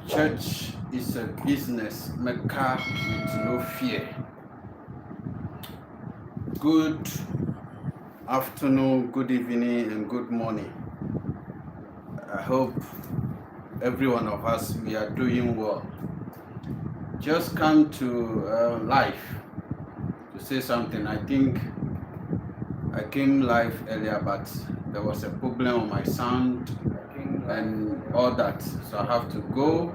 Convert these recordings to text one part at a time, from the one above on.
Church is a business mecca with no fear. Good afternoon, good evening, and good morning. I hope every one of us, we are doing well. Just come to live to say something. I think I came live earlier, but there was a problem on my sound and all that, so I have to go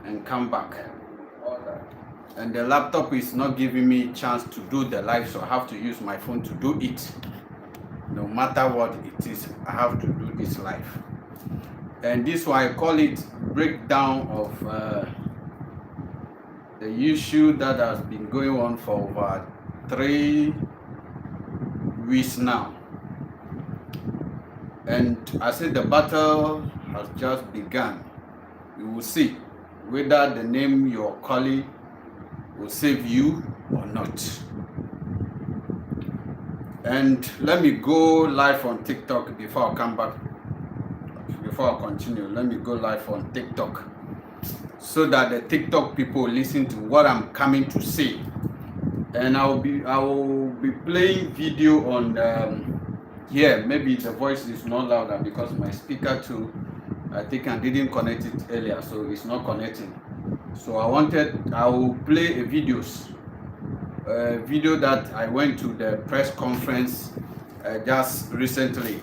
and come back. And the laptop is not giving me a chance to do the live, so I have to use my phone to do it. No matter what it is, I have to do this live. And this is why I call it breakdown of the issue that has been going on for over 3 weeks now. And I said the battle has just begun. You will see whether the name you're calling will save you or not. And let me go live on TikTok before I come back. Before I continue, let me go live on TikTok so that the TikTok people listen to what I'm coming to say. And I will be playing video on here. Maybe the voice is not louder because my speaker too, I think I didn't connect it earlier, so it's not connecting. So I will play a video that I went to the press conference just recently.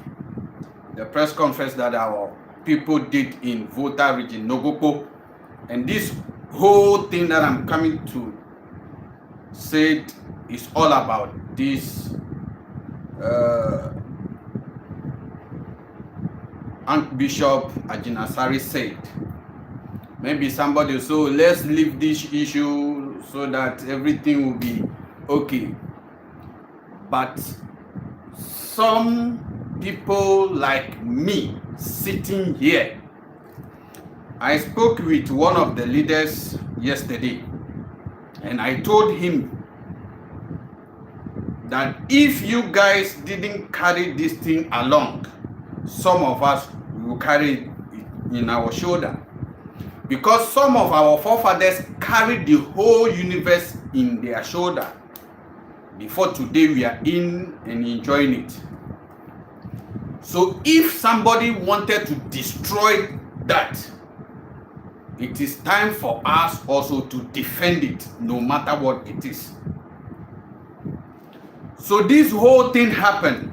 The press conference that our people did in Volta region, Nogopo. And this whole thing that I'm coming to say is all about this Archbishop Agyinasare said. Maybe somebody will say, so let's leave this issue so that everything will be okay. But some people like me sitting here, I spoke with one of the leaders yesterday, and I told him that if you guys didn't carry this thing along, some of us will carry it in our shoulder. Because some of our forefathers carried the whole universe in their shoulder. Before today, we are in and enjoying it. So if somebody wanted to destroy that, it is time for us also to defend it, no matter what it is. So this whole thing happened.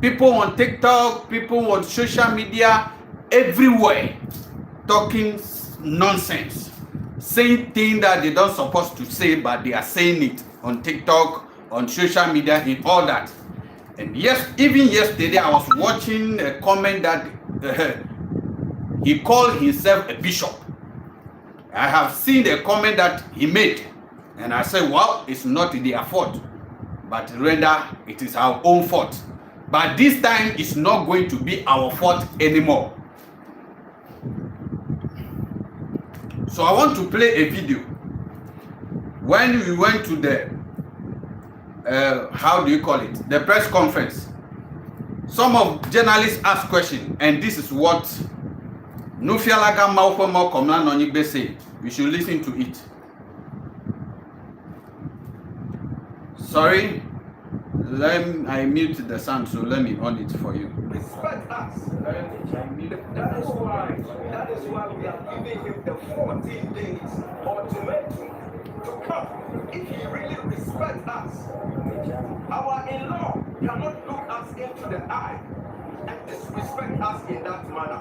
People on TikTok, people on social media, everywhere, talking nonsense, saying things that they don't supposed to say, but they are saying it on TikTok, on social media, and all that. And yes, even yesterday I was watching a comment that he called himself a bishop. I have seen the comment that he made, and I said, well, it's not their fault, but rather it is our own fault. But this time it's not going to be our fault anymore. So I want to play a video. When we went to the, how do you call it? The press conference. Some of journalists asked questions, and this is what Nufialaga Maufama Komla Nonyigbe said. We should listen to it. Sorry, I mute the sound, so let me on it for you. Respect us. That is why we are giving him the 14 days ultimatum to come. If he really respects us, our in-law cannot look us into the eye and disrespect us in that manner.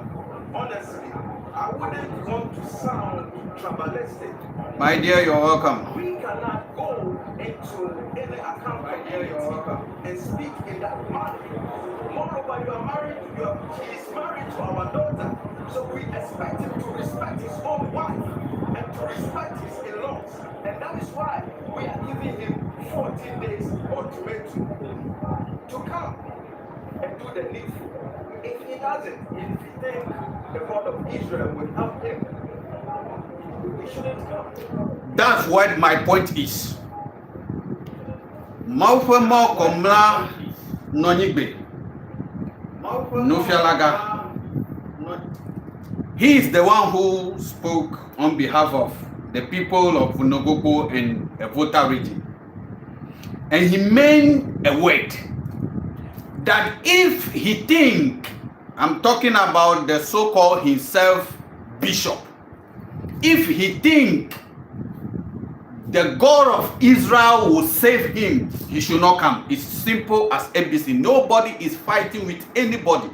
Honestly, I wouldn't want to sound tribalistic. My dear, you're welcome. We cannot go into any accountability and speak in that manner. Moreover, you are married, he is married to our daughter, so we expect him to respect his own wife and to respect his in-laws. And that is why we are giving him 14 days ultimatum to come and do the needful. If he doesn't, if he thinks the God of Israel will help him, he shouldn't come. That's what my point is. Maufemo komla nonyigbe. Nufialaga. He is the one who spoke on behalf of the people of Nogopo and Volta region. And he made a word that if he think, I'm talking about the so-called himself bishop, if he think the God of Israel will save him, he should not come. It's simple as ABC. Nobody is fighting with anybody.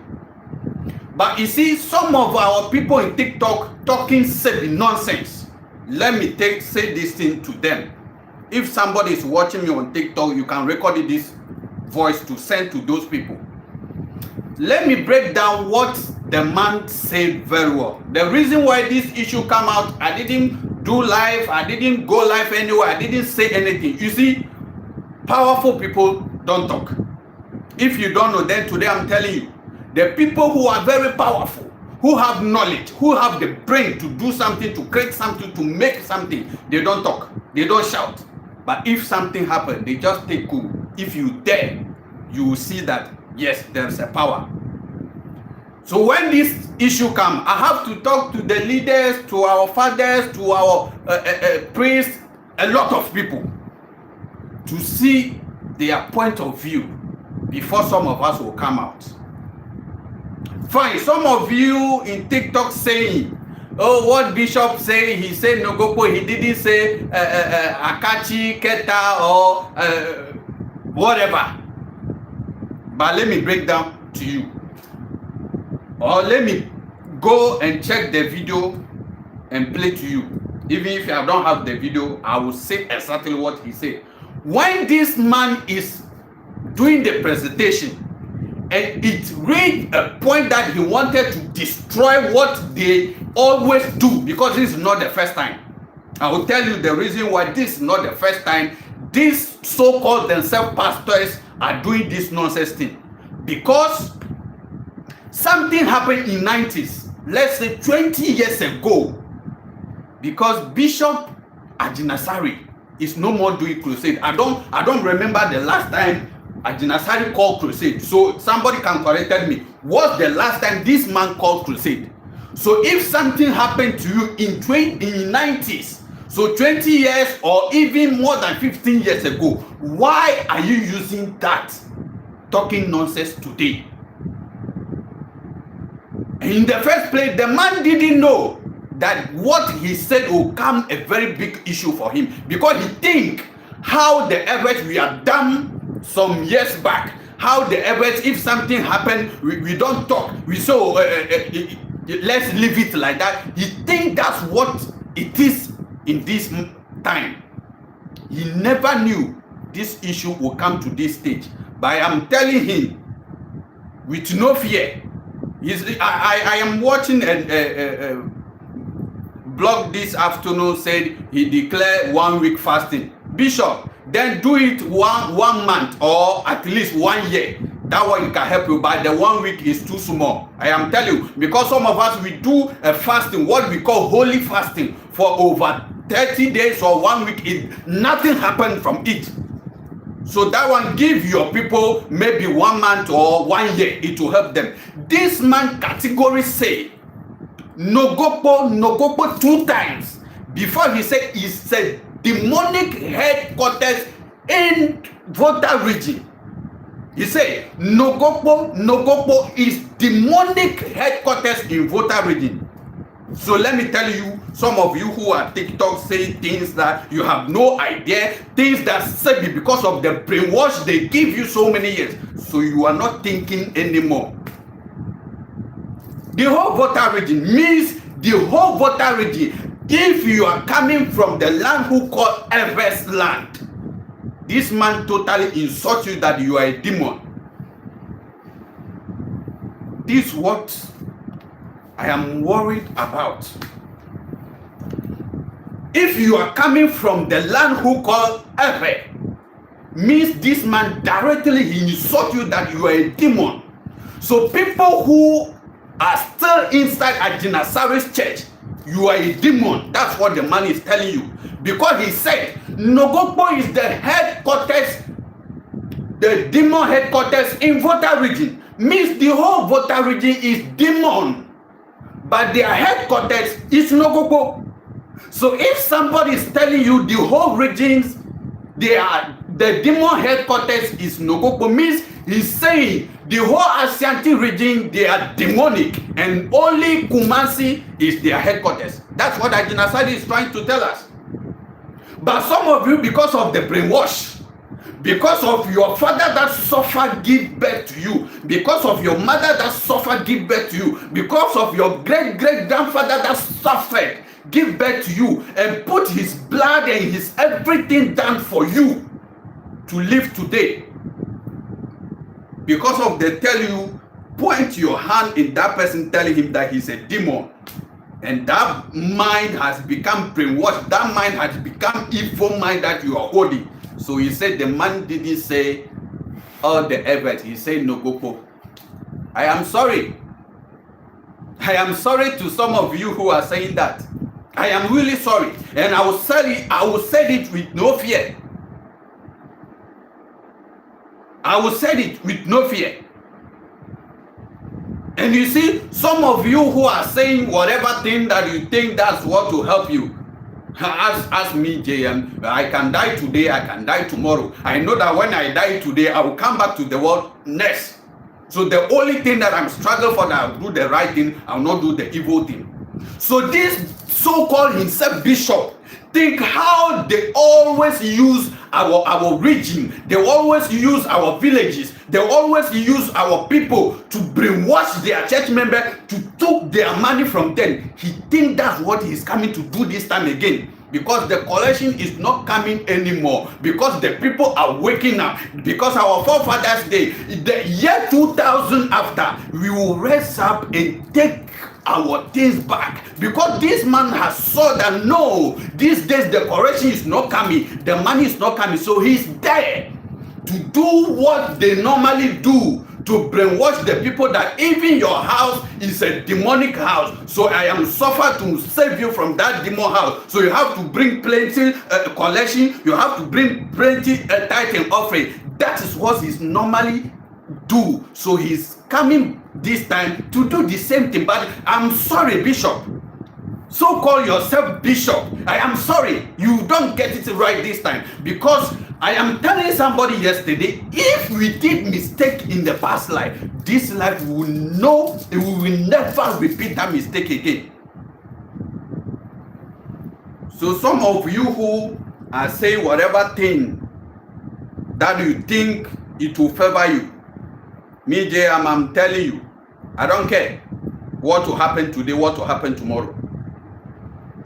But you see, some of our people in TikTok talking silly nonsense. Let me say this thing to them. If somebody is watching me on TikTok, you can record this voice to send to those people. Let me break down what the man said very well. The reason why this issue come out, I didn't do live, I didn't go live anywhere, I didn't say anything. You see, powerful people don't talk. If you don't know, then today I'm telling you, the people who are very powerful, who have knowledge, who have the brain to do something, to create something, to make something, they don't talk, they don't shout. But if something happens, they just take cool. If you dare, you will see that, yes, there's a power. So when this issue comes, I have to talk to the leaders, to our fathers, to our priests, a lot of people, to see their point of view before some of us will come out. Fine, some of you in TikTok saying, oh, what Bishop say, he said Nogopo, he didn't say Akachi, Keta, or whatever. But let me break down to you. Or let me go and check the video and play to you. Even if I don't have the video, I will say exactly what he said. When this man is doing the presentation, and it reached a point that he wanted to destroy what they always do, because this is not the first time. I will tell you the reason why this is not the first time these so-called themselves pastors are doing this nonsense thing. Because something happened in 90s, let's say 20 years ago, because Bishop Ajinasari is no more doing crusade. I don't remember the last time Ajinasari called crusade. So somebody can correct me. What's the last time this man called crusade? So if something happened to you in 90s, so 20 years or even more than 15 years ago, why are you using that talking nonsense today? In the first place, the man didn't know that what he said will come a very big issue for him, because he think how the efforts we have done some years back, how the efforts, if something happened, we don't talk, we so let's leave it like that. He think that's what it is in this time. He never knew this issue will come to this stage. But I am telling him with no fear. I am watching a blog this afternoon, said he declared 1 week fasting. Bishop, then do it one month or at least 1 year. That one can help you, but the 1 week is too small. I am telling you, because some of us, we do a fasting, what we call holy fasting, for over 30 days or 1 week. Nothing happened from it. So that one, give your people maybe 1 month or 1 year, it will help them. This man categorically say Nogopo 2 times before he said it's a demonic headquarters in Volta region. He said Nogopo is demonic headquarters in Volta region. So let me tell you, some of you who are TikTok saying things that you have no idea, things that said because of the brainwash they give you so many years. So you are not thinking anymore. The whole voter region means the whole voter region. If you are coming from the land who call Everest land, this man totally insults you that you are a demon. This is what I am worried about. If you are coming from the land who call Everest, means this man directly insults you that you are a demon. So people who are still inside Ajinasari's church, you are a demon. That's what the man is telling you. Because he said, Nogokpo is the headquarters, the demon headquarters in voter region. Means the whole voter region is demon. But their headquarters is Nogokpo. So if somebody is telling you the whole regions, the demon headquarters is Nogokpo, means he's saying the whole Ashanti region, they are demonic, and only Kumasi is their headquarters. That's what Ajinasari is trying to tell us. But some of you, because of the brainwash, because of your father that suffered give birth to you, because of your mother that suffered give birth to you, because of your great-great-grandfather that suffered give birth to you and put his blood and his everything down for you to live today. Because of they tell you, point your hand in that person, telling him that he's a demon. And that mind has become brainwashed. That mind has become evil mind that you are holding. So he said the man didn't say all the evidence. He said Nogokpo. I am sorry. I am sorry to some of you who are saying that. I am really sorry. And I will say it with no fear. I will say it with no fear. And you see, some of you who are saying whatever thing that you think that's what will help you. Ask me, JM, I can die today, I can die tomorrow. I know that when I die today, I will come back to the world next. So the only thing that I'm struggling for, that I'll do the right thing, I'll not do the evil thing. So this so-called himself bishop, think how they always use our region, they always use our villages, they always use our people to brainwash their church member, to take their money from them. He think that's what he's coming to do this time again, because the collection is not coming anymore, because the people are waking up, because our forefathers, the year 2000 after, we will rise up and take our things back, because this man has saw that no, these days the correction is not coming, the money is not coming, so he's there to do what they normally do, to brainwash the people that even your house is a demonic house. So I am suffered to save you from that demon house. So you have to bring plenty collection, you have to bring plenty tithe and offering. That is what he's normally do. So he's coming this time to do the same thing. But I'm sorry, Bishop. So call yourself Bishop. I am sorry. You don't get it right this time. Because I am telling somebody yesterday, if we did mistake in the past life, this life will know, we will never repeat that mistake again. So some of you who are saying whatever thing that you think it will favor you, me, JM, I'm telling you, I don't care what will happen today, what will happen tomorrow.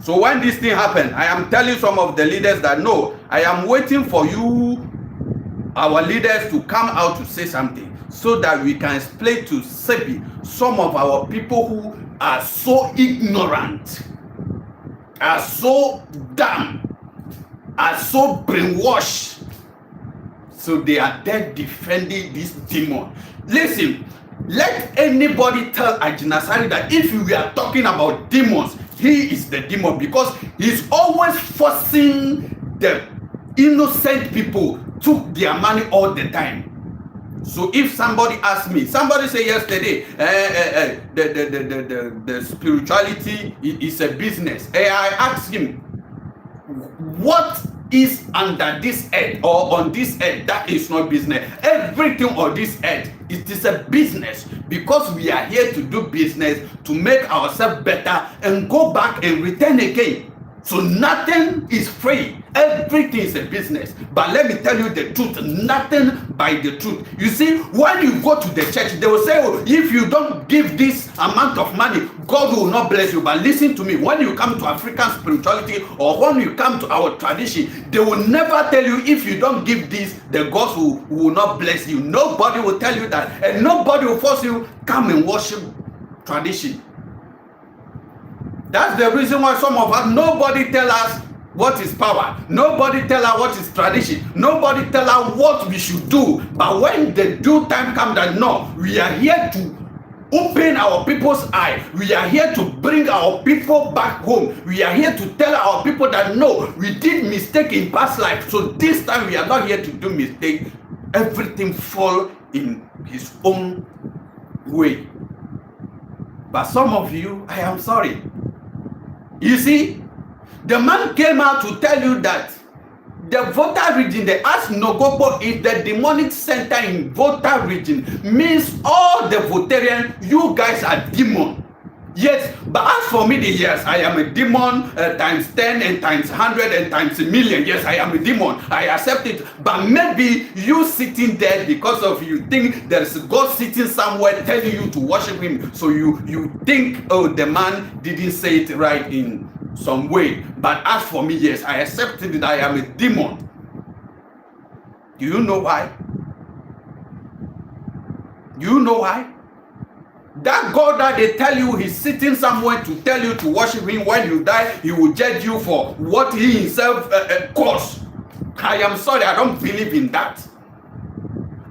So when this thing happened, I am telling some of the leaders that no, I am waiting for you, our leaders, to come out to say something so that we can explain to Sebi some of our people who are so ignorant, are so dumb, are so brainwashed. So they are there defending this demon. Listen, let anybody tell Ajinasari that if we are talking about demons, he is the demon, because he's always forcing the innocent people to their money all the time. So if somebody asks me, somebody said yesterday, the spirituality is a business. I asked him, what is under this earth or on this earth that is not business? Everything on this earth, it is a business, because we are here to do business, to make ourselves better and go back and return again. So nothing is free. Everything is a business. But let me tell you the truth, nothing by the truth. You see, when you go to the church, they will say, oh, if you don't give this amount of money, God will not bless you. But listen to me, when you come to African spirituality or when you come to our tradition, they will never tell you if you don't give this, the God will not bless you. Nobody will tell you that. And nobody will force you, come and worship tradition. That's the reason why some of us, nobody tell us what is power. Nobody tell us what is tradition. Nobody tell us what we should do. But when the due time comes that no, we are here to open our people's eye. We are here to bring our people back home. We are here to tell our people that no, we did mistake in past life. So this time we are not here to do mistake. Everything fall in his own way. But some of you, I am sorry. You see, the man came out to tell you that the Volta region, they asked Nogopo if the demonic center in Volta region means all the Voltarians, you guys are demon. Yes, but as for me, yes, I am a demon times 10 and times 100 and times a million. Yes, I am a demon. I accept it. But maybe you sitting there because of you think there is God sitting somewhere telling you to worship him. So you think, oh, the man didn't say it right in some way. But as for me, yes, I accepted that I am a demon. Do you know why? Do you know why? That God that they tell you he's sitting somewhere to tell you to worship him, when you die, he will judge you for what he himself caused. I am sorry, I don't believe in that.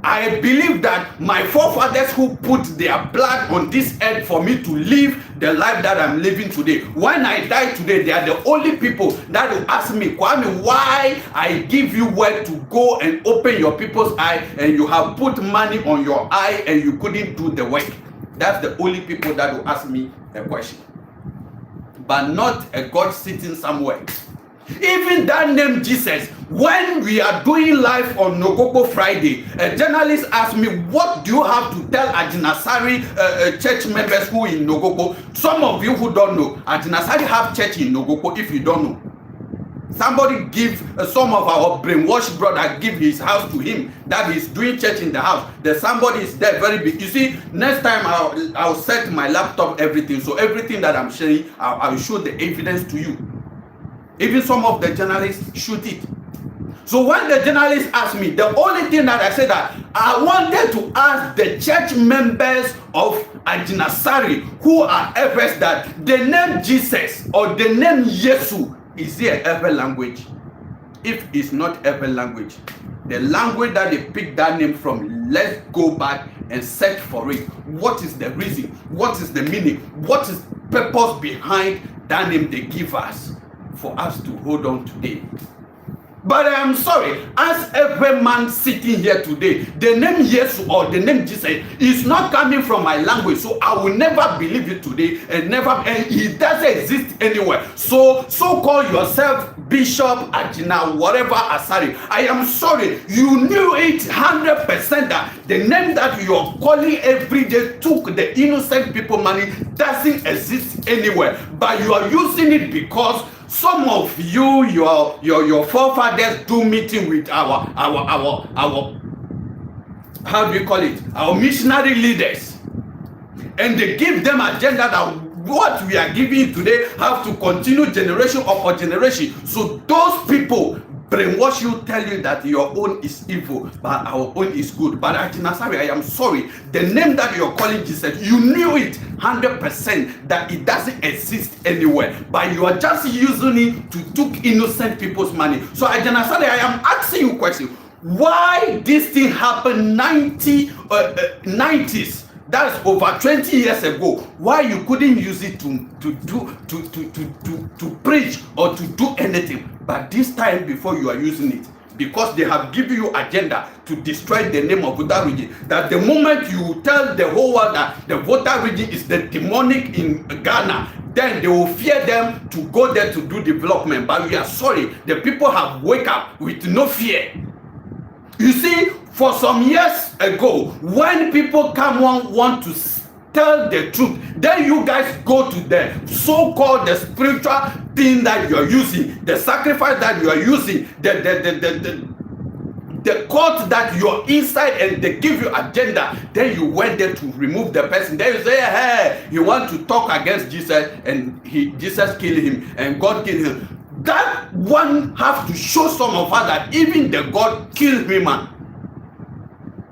I believe that my forefathers who put their blood on this earth for me to live the life that I'm living today, when I die today, they are the only people that will ask me, Kwame, why I give you word to go and open your people's eye and you have put money on your eye and you couldn't do the work. That's the only people that will ask me a question. But not a God sitting somewhere. Even that name Jesus, when we are doing live on Nogogo Friday, a journalist asked me, what do you have to tell Ajinasari church members who in Nogogo? Some of you who don't know, Ajinasari have church in Nogogo if you don't know. Somebody give some of our brainwashed brother give his house to him that he's doing church in the house. There's somebody is there very big. You see, next time I'll set my laptop, everything. So everything that I'm sharing, I'll show the evidence to you. Even some of the journalists shoot it. So when the journalist asked me, the only thing that I said that I wanted to ask the church members of Ajinasari who are Efes that the name Jesus or the name Yesu, is there Efe language? If it's not Efe language, the language that they picked that name from, let's go back and search for it. What is the reason? What is the meaning? What is purpose behind that name they give us for us to hold on today? But I am sorry, as every man sitting here today, the name Jesus or the name Jesus is not coming from my language, so I will never believe it today and it doesn't exist anywhere. So call yourself Bishop Ajina, whatever Asari. I am sorry, you knew it 100% that the name that you are calling every day took the innocent people money doesn't exist anywhere, but you are using it because some of you, your forefathers do meeting with our how do you call it? Our missionary leaders, and they give them agenda that what we are giving today have to continue generation upon generation. So those people brainwash you, tell you that your own is evil, but our own is good. But Ajinasari, I am sorry, the name that you're calling Jesus, you knew it 100% that it doesn't exist anywhere, but you are just using it to take innocent people's money. So Ajinasari, I am asking you a question. Why this thing happened 90s? That's over 20 years ago. Why you couldn't use it to preach or to do anything? But this time before you are using it, because they have given you agenda to destroy the name of Volta region. That the moment you tell the whole world that the Volta region is the demonic in Ghana, then they will fear them to go there to do development. But we are sorry, the people have wake up with no fear. You see, for some years ago, when people come want to tell the truth, then you guys go to the so-called the spiritual thing that you are using, the sacrifice that you are using, the court that you're inside, and they give you agenda, then you went there to remove the person. Then you say, hey, you want to talk against Jesus, and Jesus killed him and God killed him. That one have to show some of us that even the God killed him, man.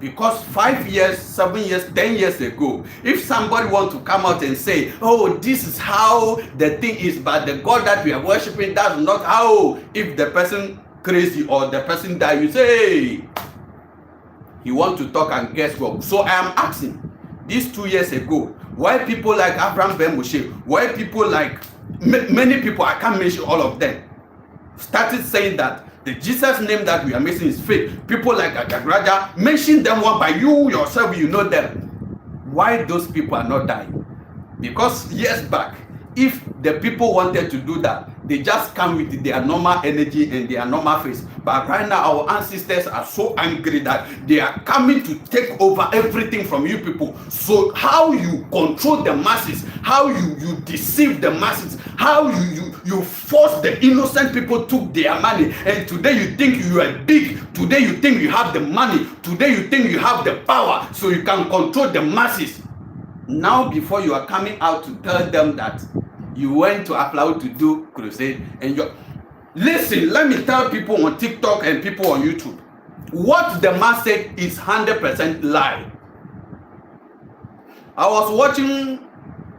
Because 5 years, 7 years, 10 years ago, if somebody want to come out and say, oh, this is how the thing is, but the God that we are worshiping, that's not how. If the person crazy or the person die, you say, hey, he want to talk, and guess what? So I am asking, these 2 years ago, why people like Abraham Ben Moshe, why people like many people, I can't mention all of them, started saying that the Jesus name that we are missing is fake. People like Agagraja, mention them one by you yourself, you know them. Why those people are not dying? Because years back, if the people wanted to do that, they just come with their normal energy and their normal face. But right now, our ancestors are so angry that they are coming to take over everything from you people. So how you control the masses, how you deceive the masses, how you force the innocent people to their money. And today you think you are big. Today you think you have the money. Today you think you have the power, so you can control the masses. Now before you are coming out to tell them that you went to Applaud to do crusade, and you listen, let me tell people on TikTok and people on YouTube, what the man said is 100% lie. I was watching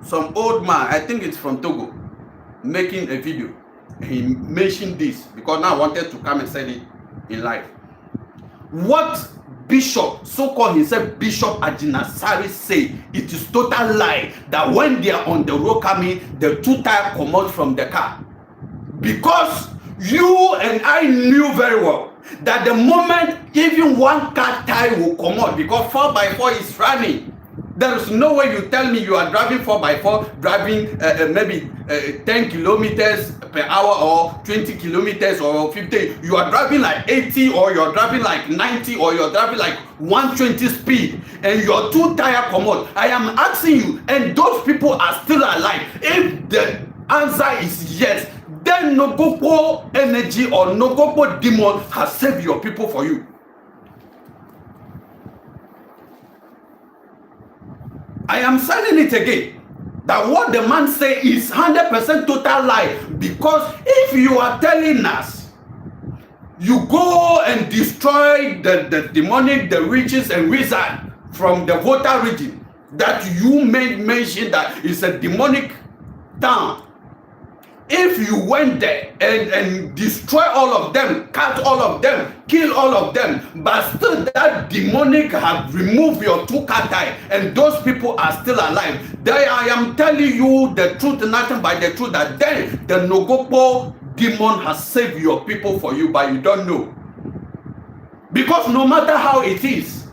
some old man, I think it's from Togo, making a video. He mentioned this because now I wanted to come and say it in live. What Bishop, so-called himself Bishop Agyinasare, say it is total lie that when they are on the road coming, the two tires come out from the car. Because you and I knew very well that the moment even one car tire will come out, because 4x4 is running, there is no way you tell me you are driving 4x4, driving maybe 10 kilometers per hour or 20 kilometers or 50. You are driving like 80, or you're driving like 90, or you're driving like 120 speed, and your two tires come out. I am asking you, and those people are still alive. If the answer is yes, then Nogopo energy or Nogopo demon has saved your people for you. I am saying it again, that what the man say is 100% total lie. Because if you are telling us, you go and destroy the demonic, the witches and wizards from the Volta region, that you made mention that it's a demonic town. If you went there and destroy all of them, cut all of them, kill all of them, but still that demonic have removed your two car tire, and those people are still alive, then I am telling you the truth, nothing but the truth, that then the Nogopo demon has saved your people for you, but you don't know. Because no matter how it is,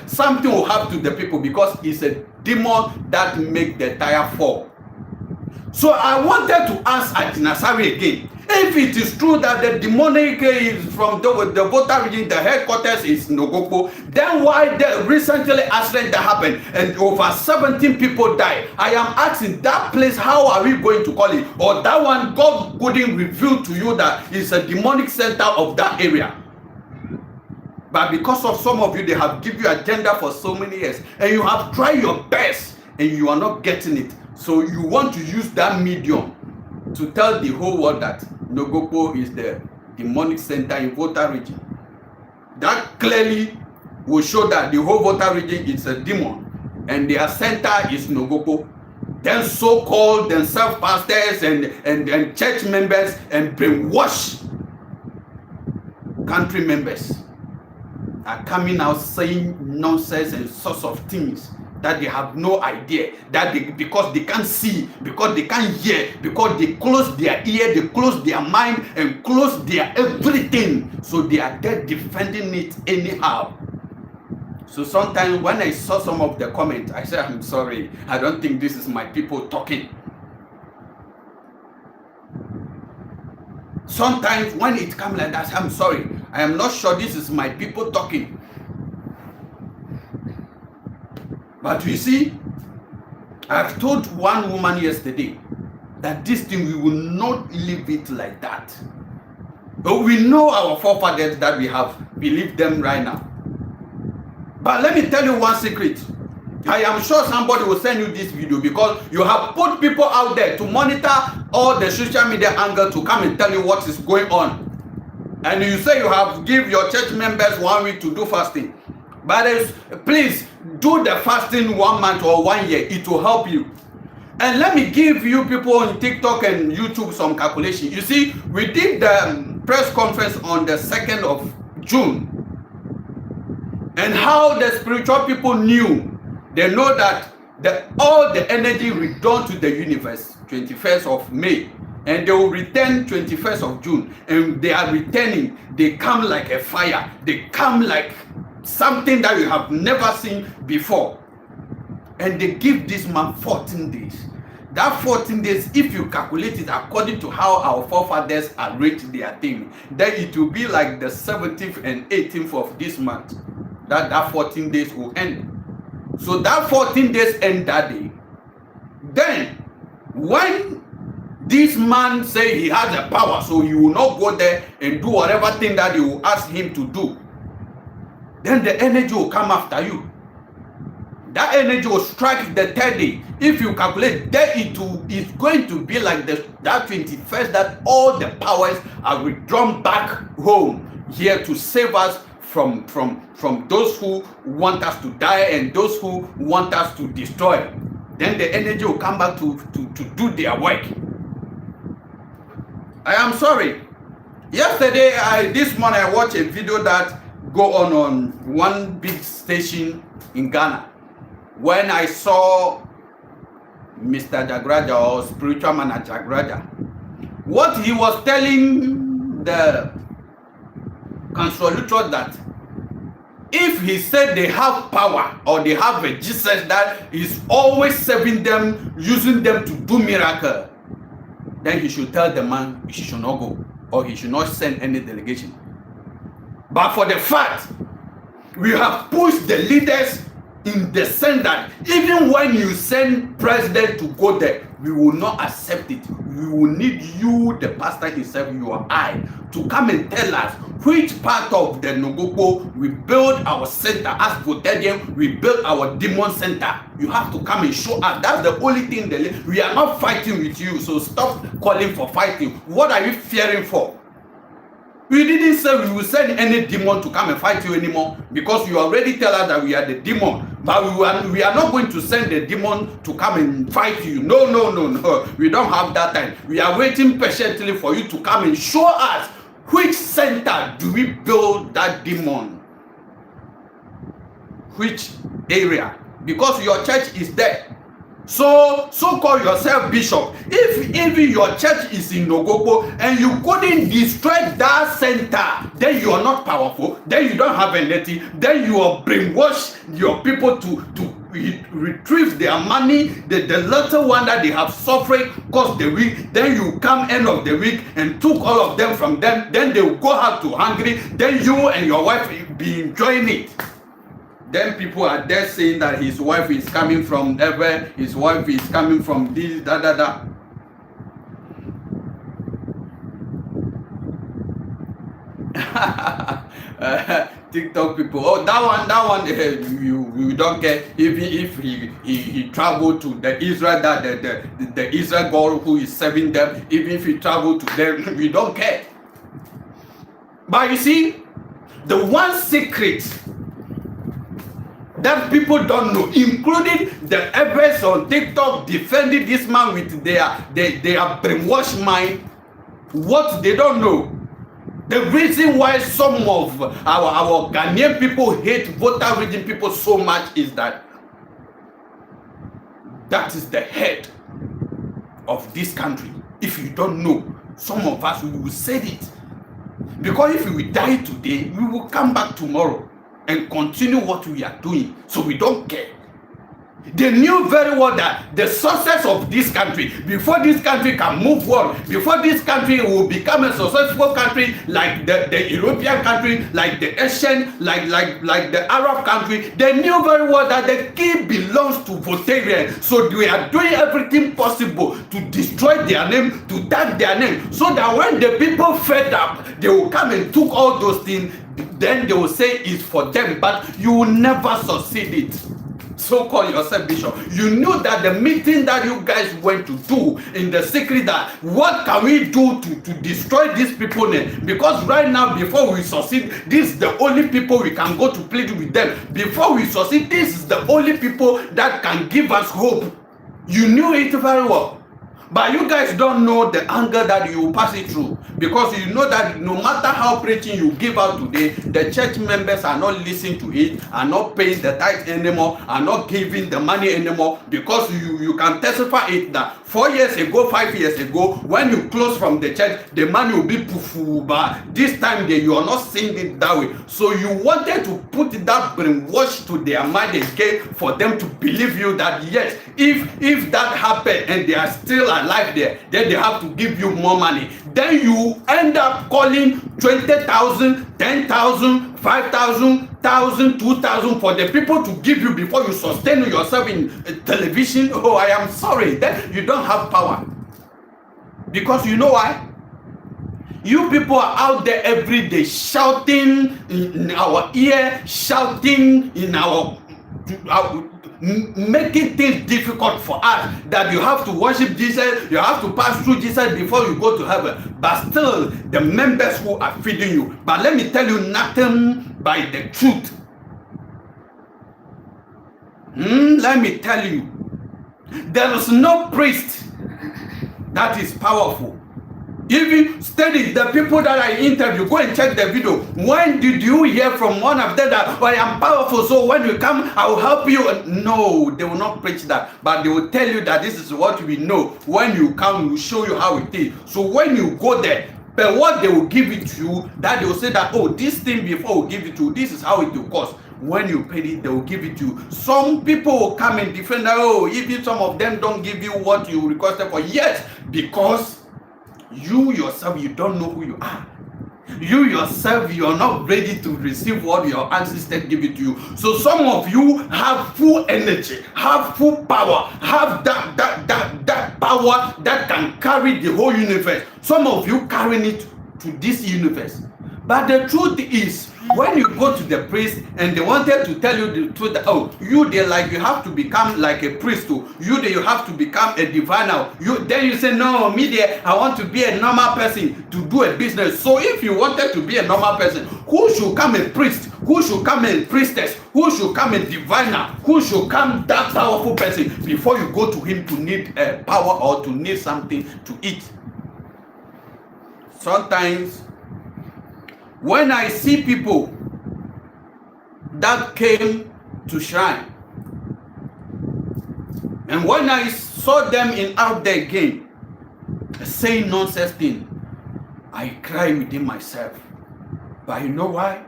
something will happen to the people, because it's a demon that make the tire fall. So I wanted to ask Agyinasare again, if it is true that the demonic is from the Volta region, the headquarters is Nogopo, then why the recently accident that happened and over 17 people died? I am asking, that place, how are we going to call it? Or that one, God couldn't reveal to you that it's a demonic center of that area? But because of some of you, they have given you agenda for so many years, and you have tried your best, and you are not getting it. So you want to use that medium to tell the whole world that Nogopo is the demonic center in Volta region. That clearly will show that the whole Volta region is a demon, and their center is Nogopo. Then so-called themselves pastors and church members and brainwashed country members are coming out saying nonsense and sorts of things that they have no idea, that because they can't see, because they can't hear, because they close their ear, they close their mind and close their everything, so they are there defending it anyhow. So sometimes when I saw some of the comments, I said, I'm sorry, I don't think this is my people talking. Sometimes when it comes like that, I'm sorry, I am not sure this is my people talking. But you see, I've told one woman yesterday that this thing, we will not leave it like that. But we know our forefathers that we have believed them right now. But let me tell you one secret. I am sure somebody will send you this video because you have put people out there to monitor all the social media angle to come and tell you what is going on. And you say you have give your church members 1 week to do fasting. But please do the fasting 1 month or 1 year. It will help you. And let me give you people on TikTok and YouTube some calculation. You see, we did the press conference on the 2nd of June. And how the spiritual people knew. They know that all the energy returned to the universe 21st of May. And they will return 21st of June. And they are returning. They come like a fire. They come like something that you have never seen before. And they give this man 14 days. That 14 days, if you calculate it according to how our forefathers arranged their thing, then it will be like the 17th and 18th of this month. That 14 days will end. So that 14 days end that day. Then, when this man say he has the power, so he will not go there and do whatever thing that you will ask him to do, then the energy will come after you. That energy will strike the 3rd day. If you calculate, then it's going to be like that 21st that all the powers are withdrawn back home here to save us from those who want us to die and those who want us to destroy. Then the energy will come back to do their work. I am sorry. Yesterday, this morning, I watched a video that go on one big station in Ghana. When I saw Mr. Jagraja or spiritual man at Jagraja, what he was telling the consolidate that if he said they have power or they have a Jesus that is always serving them, using them to do miracle, then he should tell the man he should not go or he should not send any delegation. But for the fact we have pushed the leaders in the sense that even when you send president to go there, we will not accept it. We will need you, the pastor himself, your eye, to come and tell us which part of the Nogopo we build our center. As for them, we build our demon center. You have to come and show us. That's the only thing we are not fighting with you. So stop calling for fighting. What are you fearing for? We didn't say we will send any demon to come and fight you anymore because you already tell us that we are the demon. But we are not going to send the demon to come and fight you. No. We don't have that time. We are waiting patiently for you to come and show us which center do we build that demon. Which area? Because your church is there. So call yourself bishop. If even your church is in Nogopo and you couldn't destroy that center, then you are not powerful, then you don't have anything, then you are brainwash your people to retrieve their money, the little one that they have suffered cost the week, then you come end of the week and took all of them from them, then they will go out to hungry, then you and your wife be enjoying it. Then people are there saying that his wife is coming from ever, his wife is coming from this, da. TikTok people, oh, that one, you don't care. Even if he traveled to the Israel, that the Israel God who is serving them, even if he traveled to them, we don't care. But you see, the one secret that people don't know, including the evidence on TikTok defending this man with their brainwashed mind, what they don't know. The reason why some of our Ghanaian people hate Volta region people so much is that is the head of this country. If you don't know, some of us, we will say it. Because if we die today, we will come back tomorrow and continue what we are doing. So we don't care. They knew very well that the success of this country, before this country can move forward, before this country will become a successful country like the European country, like the Asian, like the Arab country, they knew very well that the key belongs to Voltairean. So they are doing everything possible to destroy their name, to tag their name, so that when the people fed up, they will come and took all those things. Then they will say it's for them, but you will never succeed it. So call yourself bishop. You knew that the meeting that you guys went to do in the secret, that what can we do to destroy these people name? Because right now, before we succeed, this is the only people we can go to plead with them. Before we succeed, this is the only people that can give us hope. You knew it very well. But you guys don't know the anger that you will pass it through, because you know that no matter how preaching you give out today, the church members are not listening to it, are not paying the tithe anymore, are not giving the money anymore, because you can testify it that 4 years ago, 5 years ago, when you close from the church, the money will be poof, but this time you are not seeing it that way. So you wanted to put that brainwash to their mind again for them to believe you that yes, if that happened and they are still alive there, then they have to give you more money. Then you end up calling 20,000, 10,000, 5,000, 1,000, 2,000 for the people to give you before you sustain yourself in television. Oh, I am sorry. Then you don't have power. Because you know why? You people are out there every day shouting in our ear, shouting in our making things difficult for us, that you have to worship Jesus, you have to pass through Jesus before you go to heaven. But still, the members who are feeding you. But let me tell you nothing by the truth. Let me tell you, there is no priest that is powerful. Even study the people that I interview, go and check the video. When did you hear from one of them that, oh, I am powerful, so when you come, I will help you? No, they will not preach that. But they will tell you that this is what we know. When you come, we will show you how it is. So when you go there, but what they will give it to you, that they will say that, oh, this thing before we give it to you, this is how it will cost. When you pay it, they will give it to you. Some people will come and defend that, oh, even some of them don't give you what you requested for. Yes, because you yourself, you don't know who you are. You yourself, you are not ready to receive what your ancestors give it to you. So some of you have full energy, have full power, have that power that can carry the whole universe. Some of you carrying it to this universe. But the truth is, when you go to the priest and they wanted to tell you the truth, oh, you there, like you have to become like a priest too. You there, you have to become a diviner. Then you say, no, me there, I want to be a normal person to do a business. So if you wanted to be a normal person, who should come a priest? Who should come a priestess? Who should come a diviner? Who should come that powerful person before you go to him to need power or to need something to eat? Sometimes when I see people that came to shrine, and when I saw them out there again saying nonsense thing, I cry within myself. But you know why?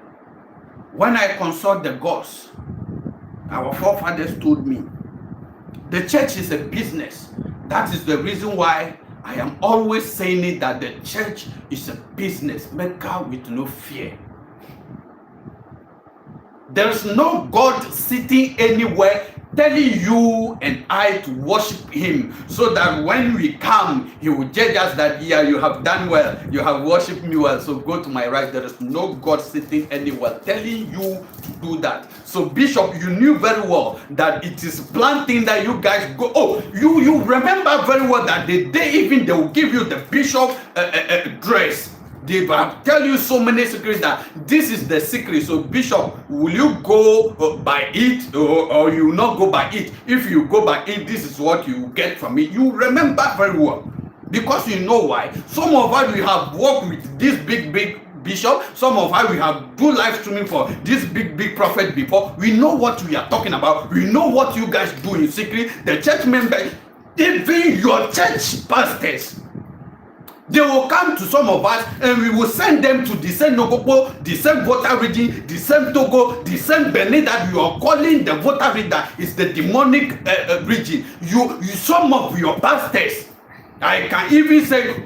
When I consult the gods, our forefathers told me, the church is a business. That is the reason why I am always saying it, that the church is a business maker with no fear. There is no God sitting anywhere telling you and I to worship him, so that when we come, he will judge us that, yeah, you have done well, you have worshipped me well, so go to my right. There is no God sitting anywhere telling you to do that. So Bishop, you knew very well that it is planting that you guys go. Oh, you remember very well that the day even they will give you the bishop dress. They will tell you so many secrets that this is the secret. So Bishop, will you go by it or you will not go by it? If you go by it, this is what you get from it. You remember very well. Because you know why. Some of us, we have worked with this big bishop. Some of us, we have do live streaming for this big prophet before. We know what we are talking about. We know what you guys do in secret. The church members, even your church pastors, They will come to some of us and we will send them to the same Nogopo, the same voter region, the same Togo, the same Benin that you are calling the voter region that is the demonic region. Some of your pastors, I can even say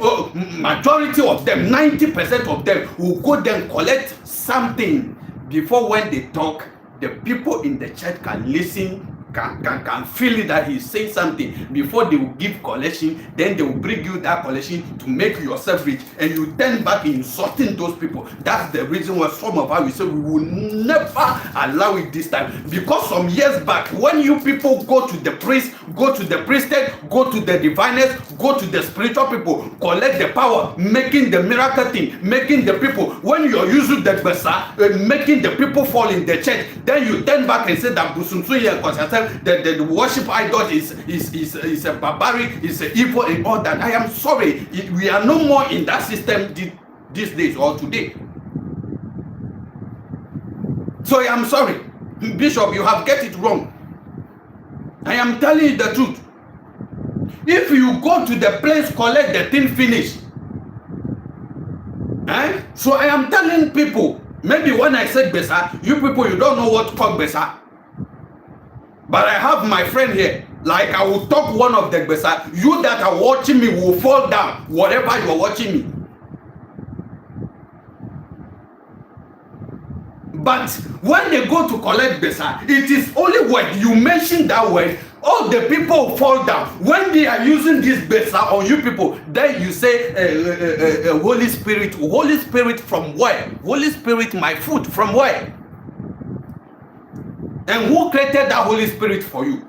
majority of them, 90% of them will go then collect something before when they talk, the people in the church can listen, can feel it that he's saying something before they will give collection. Then they will bring you that collection to make yourself rich, and you turn back insulting those people. That's the reason why some of us will say we will never allow it this time, because some years back when you people go to the priest, go to the priestess, go to the diviners, go to the spiritual people, collect the power, making the miracle thing, making the people, when you're using that besa, making the people fall in the church, then you turn back and say that the worship idol is a barbaric, is a evil and all that. I am sorry, we are no more in that system these days or today. So I am sorry, Bishop, you have get it wrong. I am telling you the truth. If you go to the place, collect the thing, finish. So I am telling people, maybe when I said Besa, you people, you don't know what called Besa. But I have my friend here. Like I will talk one of the Besa. You that are watching me will fall down, whatever you are watching me. But when they go to collect Besa, it is only when you mention that word, all the people fall down. When they are using this Besa on you people, then you say Holy Spirit. Holy Spirit from where? Holy Spirit, my food, from where? And who created that Holy Spirit for you?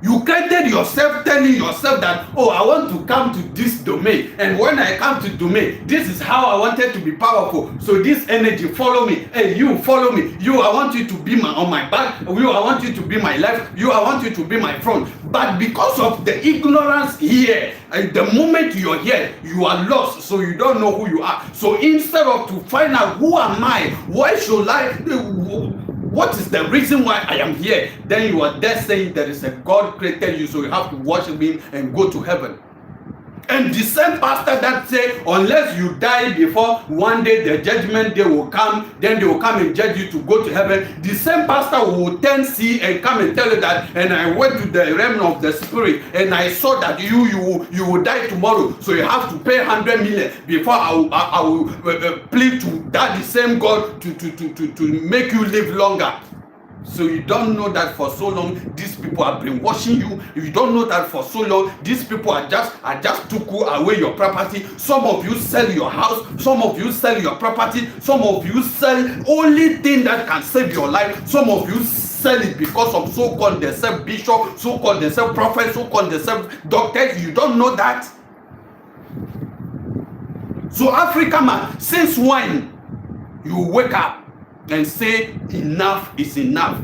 You created yourself, telling yourself that, oh, I want to come to this domain, and when I come to domain, this is how I wanted to be powerful. So this energy, follow me. Hey, you follow me. You, I want you to be on my back. You, I want you to be my left. You, I want you to be my front. But because of the ignorance here, the moment you are here, you are lost. So you don't know who you are. So instead of to find out who am I, why should I? What is the reason why I am here? Then you are there saying there is a God created you, so you have to worship him and go to heaven. And the same pastor that say, unless you die before one day the judgment day will come, then they will come and judge you to go to heaven. The same pastor will then see and come and tell you that, and I went to the realm of the spirit and I saw that you will die tomorrow, so you have to pay 100 million before I will plead to that the same God to make you live longer. So you don't know that for so long these people are brainwashing you. You don't know that for so long these people are just took away your property. Some of you sell your house, some of you sell your property, some of you sell only thing that can save your life. Some of you sell it because of so-called themselves bishop, so-called themselves prophet, so-called themselves doctors. You don't know that. So Africa man, since when you wake up and say enough is enough?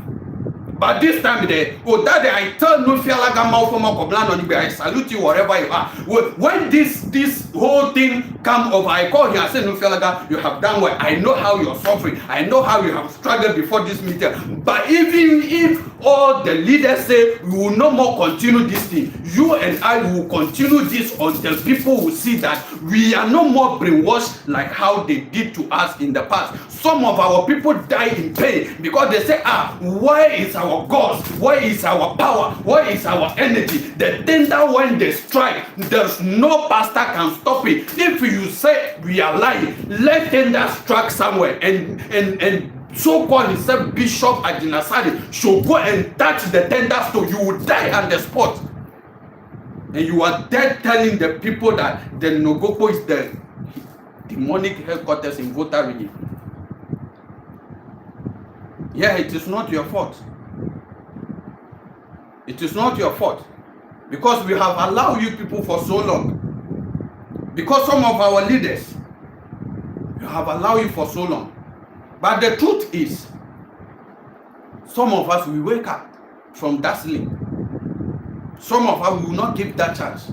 But this time there, oh daddy, I tell no fialaga malfoma koblan on you, I salute you wherever you are. When this whole thing come over, I call here, I say no fialaga, you have done well. I know how you're suffering. I know how you have struggled before this meeting. But even if all the leaders say we will no more continue this thing, you and I will continue this until people will see that we are no more brainwashed like how they did to us in the past. Some of our people die in pain because they say, why is our God? Why is our power? Why is our energy? The tender when they strike, there's no pastor can stop it. If you say we are lying, let tender strike somewhere and so-called himself Bishop Adinasari should go and touch the tender stone. You will die on the spot. And you are there telling the people that the Nogopo is the demonic headquarters in Volta region. Yeah, it is not your fault. It is not your fault. Because we have allowed you people for so long. Because some of our leaders, we have allowed you for so long. But the truth is, some of us will wake up from that sleep. Some of us will not give that chance.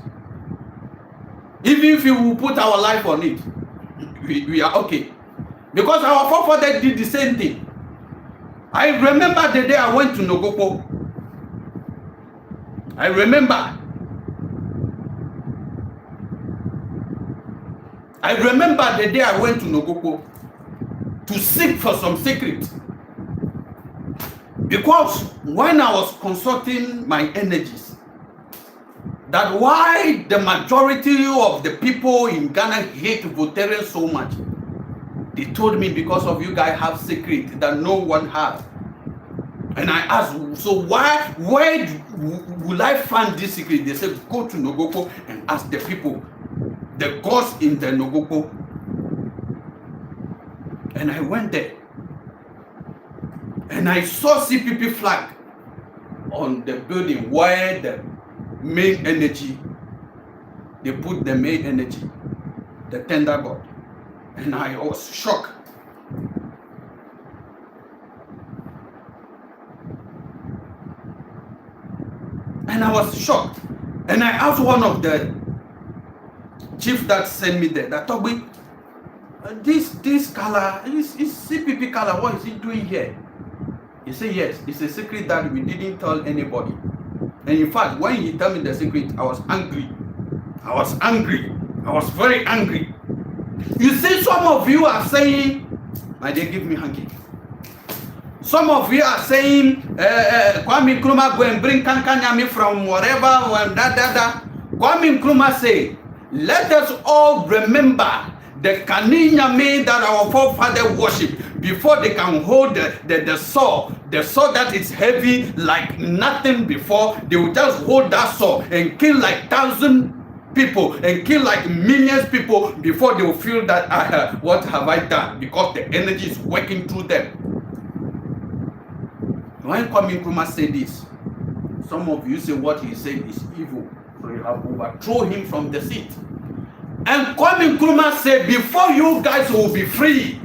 Even if we will put our life on it, we are okay. Because our forefathers did the same thing. I remember the day I went to Nogopo. I remember I remember the day I went to Nogoko to seek for some secret. Because when I was consulting my energies, that why the majority of the people in Ghana hate Voltaren so much, they told me because of you guys have secret that no one has. And I asked, so where will I find this secret? They said, go to Nogoko and ask the people, the gods in the Nogoko. And I went there. And I saw CPP flag on the building where the main energy, they put the main energy, the tender god. And I was shocked. And I was shocked. And I asked one of the chief that sent me there, that told me, this color, is CPP color, what is he doing here? He said, yes, it's a secret that we didn't tell anybody. And in fact, when he told me the secret, I was angry. I was angry. I was very angry. You see, some of you are saying, my dear, give me hanky. Some of you are saying, Kwame Nkrumah go and bring Kankanyami from whatever, Kwame Nkrumah say, let us all remember the Kaninyami that our forefathers worship before they can hold the sword that is heavy like nothing before. They will just hold that sword and kill like 1,000 people and kill like millions of people before they will feel that what have I done, because the energy is working through them. When Kwame Nkrumah said this, some of you say what he said is evil, so you have overthrown him from the seat. And Kwame Nkrumah said, before you guys will be free,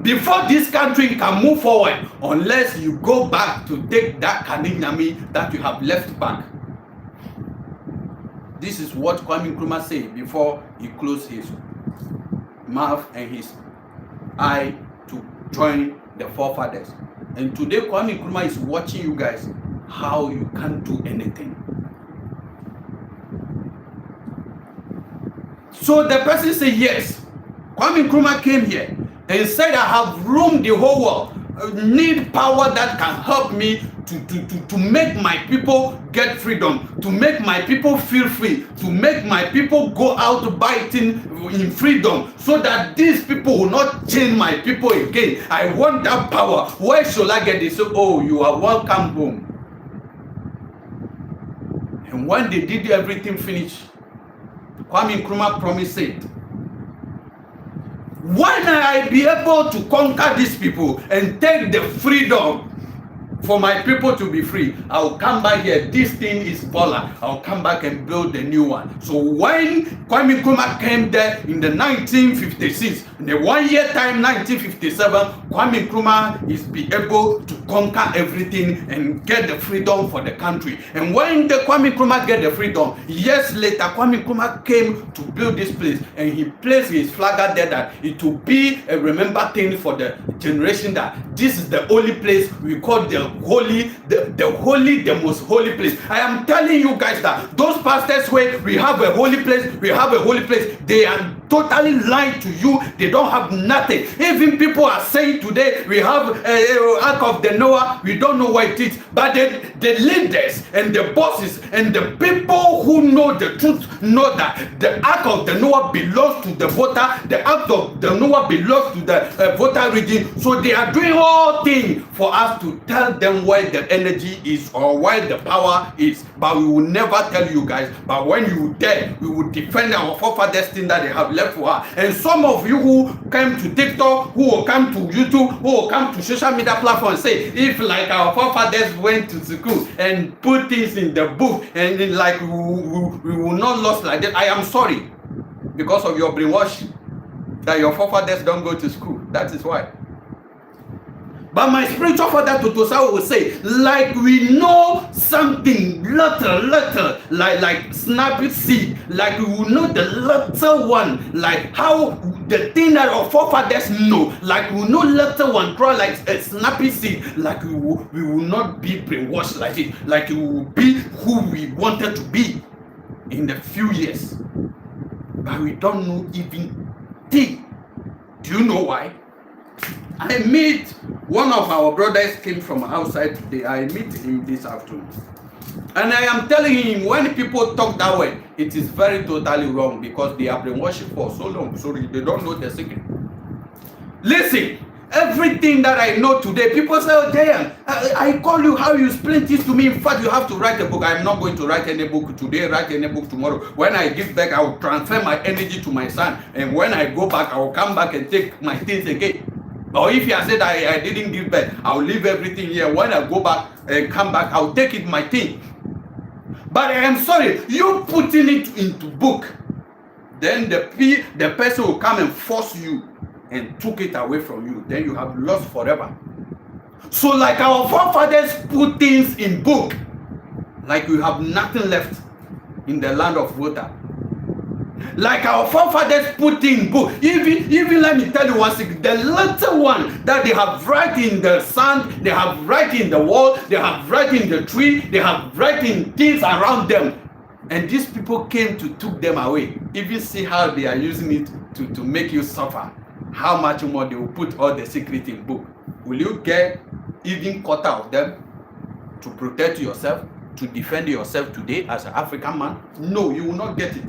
before this country can move forward, unless you go back to take that Kaninyami that you have left back. This is what Kwame Nkrumah said before he closed his mouth and his eye to join the forefathers. And today Kwame Nkrumah is watching you guys how you can't do anything. So the person said, yes, Kwame Nkrumah came here and said, I have roamed the whole world. I need power that can help me to make my people get freedom, to make my people feel free, to make my people go out biting in freedom, so that these people will not chain my people again. I want that power. Where shall I get this? So, oh, you are welcome home. And when they did everything finished, Kwame Nkrumah promised it. When I be able to conquer these people and take the freedom for my people to be free, I'll come back here. This thing is baller. I'll come back and build a new one. So when Kwame Nkrumah came there in the 1956, in the 1 year time, 1957, Kwame Nkrumah is be able to conquer everything and get the freedom for the country. And when the Kwame Nkrumah get the freedom, years later, Kwame Nkrumah came to build this place, and he placed his flag out there that it will be a remember thing for the generation, that this is the only place we call the holy, the most holy place. I am telling you guys that those pastors where we have a holy place, they are totally lying to you. They don't have nothing. Even people are saying today we have Ark of the Noah, we don't know what it is. But the leaders and the bosses and the people who know the truth know that the Ark of the Noah belongs to the voter, the Ark of the Noah belongs to the voter region. So they are doing all things for us to tell them where the energy is or where the power is. But we will never tell you guys. But when you dare, we will defend our forefathers thing that they have left for us. And some of you who came to TikTok, who will come to YouTube, who will come to social media platforms, say, if like our forefathers went to school and put things in the book, and like we will not lose like that. I am sorry, because of your brainwashing, that your forefathers don't go to school. That is why. But my spiritual father Totosa will say, like we know something little, like snappy seed, like we will know the little one, like how the thing that our forefathers know, like we know little one, crawl like a snappy seed, like we will not be brainwashed like it, like we will be who we wanted to be in the few years. But we don't know even tea. Do you know why? I meet one of our brothers came from outside today. I meet him this afternoon. And I am telling him, when people talk that way, it is very totally wrong because they have been worshiping for so long. So they don't know the secret. Listen, everything that I know today, people say, oh, damn, I call you, how you explain this to me. In fact, you have to write a book. I'm not going to write any book today, write any book tomorrow. When I give back, I will transfer my energy to my son. And when I go back, I will come back and take my things again. Or if you said I didn't give back, I'll leave everything here. When I go back and come back, I'll take it my thing. But I am sorry, you putting it into book, then the person will come and force you and took it away from you. Then you have lost forever. So like our forefathers put things in book, like we have nothing left in the land of water. Like our forefathers put in book. Even let me tell you one thing, the little one that they have right in the sand, they have right in the wall, they have right in the tree, they have right in things around them. And these people came to took them away. Even see how they are using it to make you suffer. How much more they will put all the secret in book. Will you get even quarter of them to protect yourself, to defend yourself today as an African man? No, you will not get it.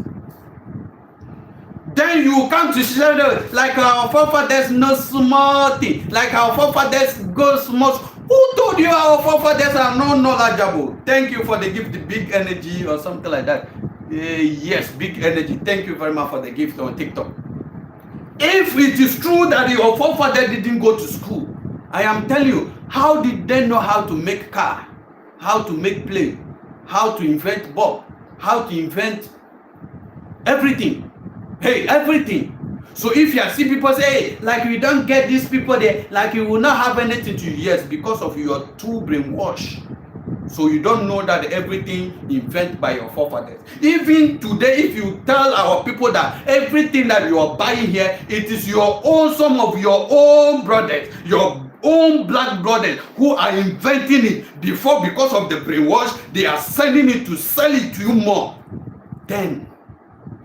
Then you come to shadow like our forefathers, no small thing. Like our forefathers go small. Who told you our forefathers are not knowledgeable? Thank you for the gift, the big energy or something like that. Yes, big energy. Thank you very much for the gift on TikTok. If it is true that your forefathers didn't go to school, I am telling you, how did they know how to make car, how to make plane, how to invent bulb, how to invent everyththing? Hey, everything. So if you see people say, hey, like we don't get these people there, like you will not have anything to you. Yes, because of your too brainwash. So you don't know that everything invented by your forefathers. Even today, if you tell our people that everything that you are buying here, it is your own, some of your own brothers, your own black brothers who are inventing it before, because of the brainwash, they are sending it to sell it to you more. Then,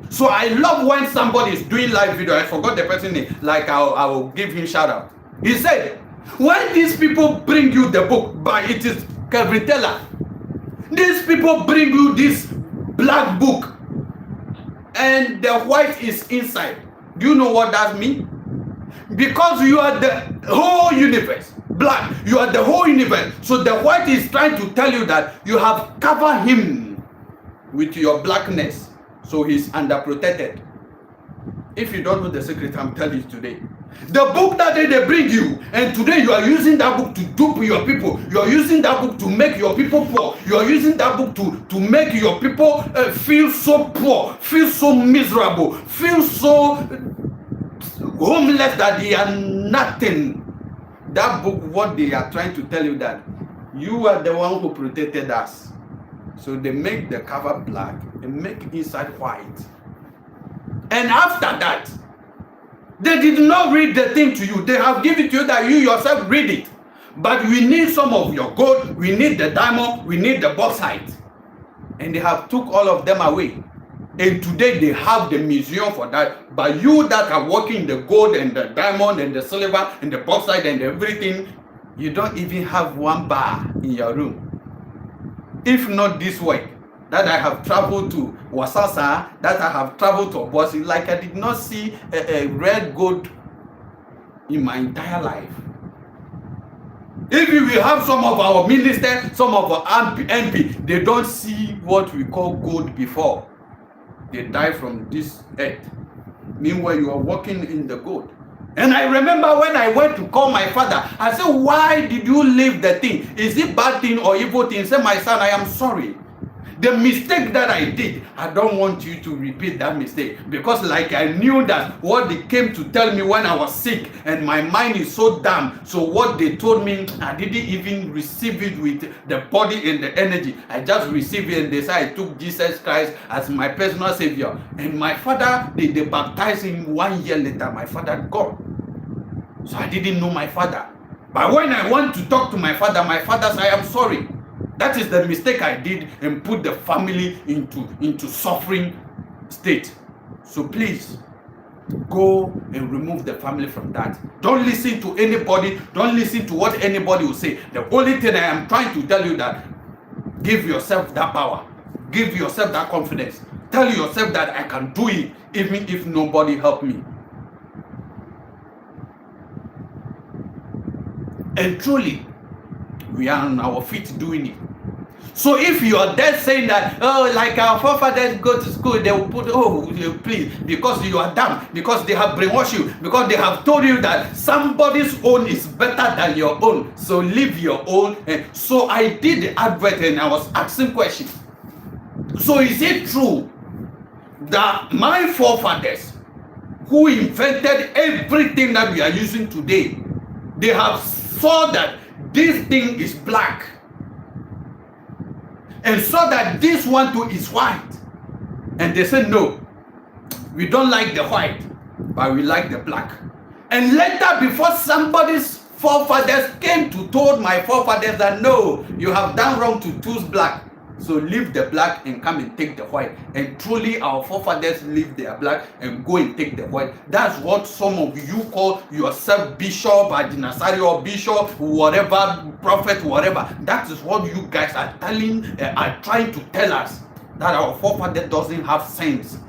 so I love when somebody is doing live video. I forgot the person name. Like I will give him shout out. He said, when these people bring you the book, but it is Kevin Teller. These people bring you this black book, and the white is inside. Do you know what that means? Because you are the whole universe. Black, you are the whole universe. So the white is trying to tell you that you have covered him with your blackness. So he's underprotected. If you don't know the secret, I'm telling you today. The book that they bring you, and today you are using that book to dupe your people. You are using that book to make your people poor. You are using that book to make your people feel so poor, feel so miserable, feel so homeless that they are nothing. That book, what they are trying to tell you, that you are the one who protected us. So they make the cover black and make inside white. And after that, they did not read the thing to you. They have given it to you that you yourself read it. But we need some of your gold, we need the diamond, we need the bauxite. And they have took all of them away. And today they have the museum for that. But you that are working in the gold and the diamond and the silver and the bauxite and everything, you don't even have one bar in your room. If not this way, that I have traveled to Wasasa, that I have traveled to Obosi, like I did not see a red gold in my entire life. If we have some of our ministers, some of our MP, they don't see what we call gold before. They die from this earth. Meanwhile, you are walking in the gold. And I remember when I went to call my father, I said, why did you leave the thing? Is it bad thing or evil thing? He said, my son, I am sorry. The mistake that I did, I don't want you to repeat that mistake. Because like I knew that what they came to tell me when I was sick and my mind is so dumb. So what they told me, I didn't even receive it with the body and the energy. I just received it and they said I took Jesus Christ as my personal savior. And my father, they baptized him 1 year later. My father gone. So I didn't know my father. But when I went to talk to my father said, I am sorry. That is the mistake I did and put the family into suffering state. So please, Go and remove the family from that. Don't listen to anybody. Don't listen to what anybody will say. The only thing I am trying to tell you that give yourself that power. Give yourself that confidence. Tell yourself that I can do it even if nobody help me. And truly, we are on our feet doing it. So if you are there saying that, oh, like our forefathers go to school, they will put, oh, please, because you are dumb, because they have brainwashed you, because they have told you that somebody's own is better than your own, so leave your own. And so I did the advert and I was asking questions. So is it true that my forefathers who invented everything that we are using today, they have saw that this thing is black and saw that this one too is white, and they said no, we don't like the white but we like the black. And later, before somebody's forefathers came to told my forefathers that no, you have done wrong to choose black, so leave the black and come and take the white. And truly our forefathers leave their black and go and take the white. That's what some of you call yourself bishop, Adinasari, or bishop, whatever, prophet, whatever. That is what you guys are telling, are trying to tell us, that our forefather doesn't have sense.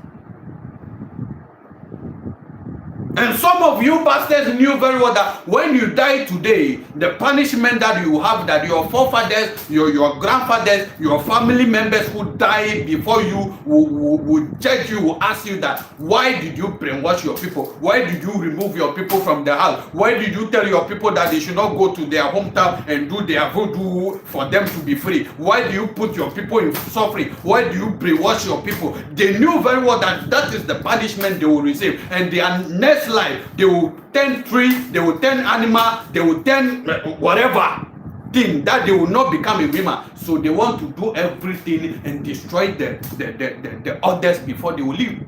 And some of you pastors knew very well that when you die today, the punishment that you have, that your forefathers, your grandfathers, your family members who died before you will judge you, will ask you that, why did you brainwash your people? Why did you remove your people from the house? Why did you tell your people that they should not go to their hometown and do their voodoo for them to be free? Why do you put your people in suffering? Why do you brainwash your people? They knew very well that that is the punishment they will receive. And their next life, they will turn tree, they will turn animal, they will turn whatever thing, that they will not become a woman. So they want to do everything and destroy the others before they will leave.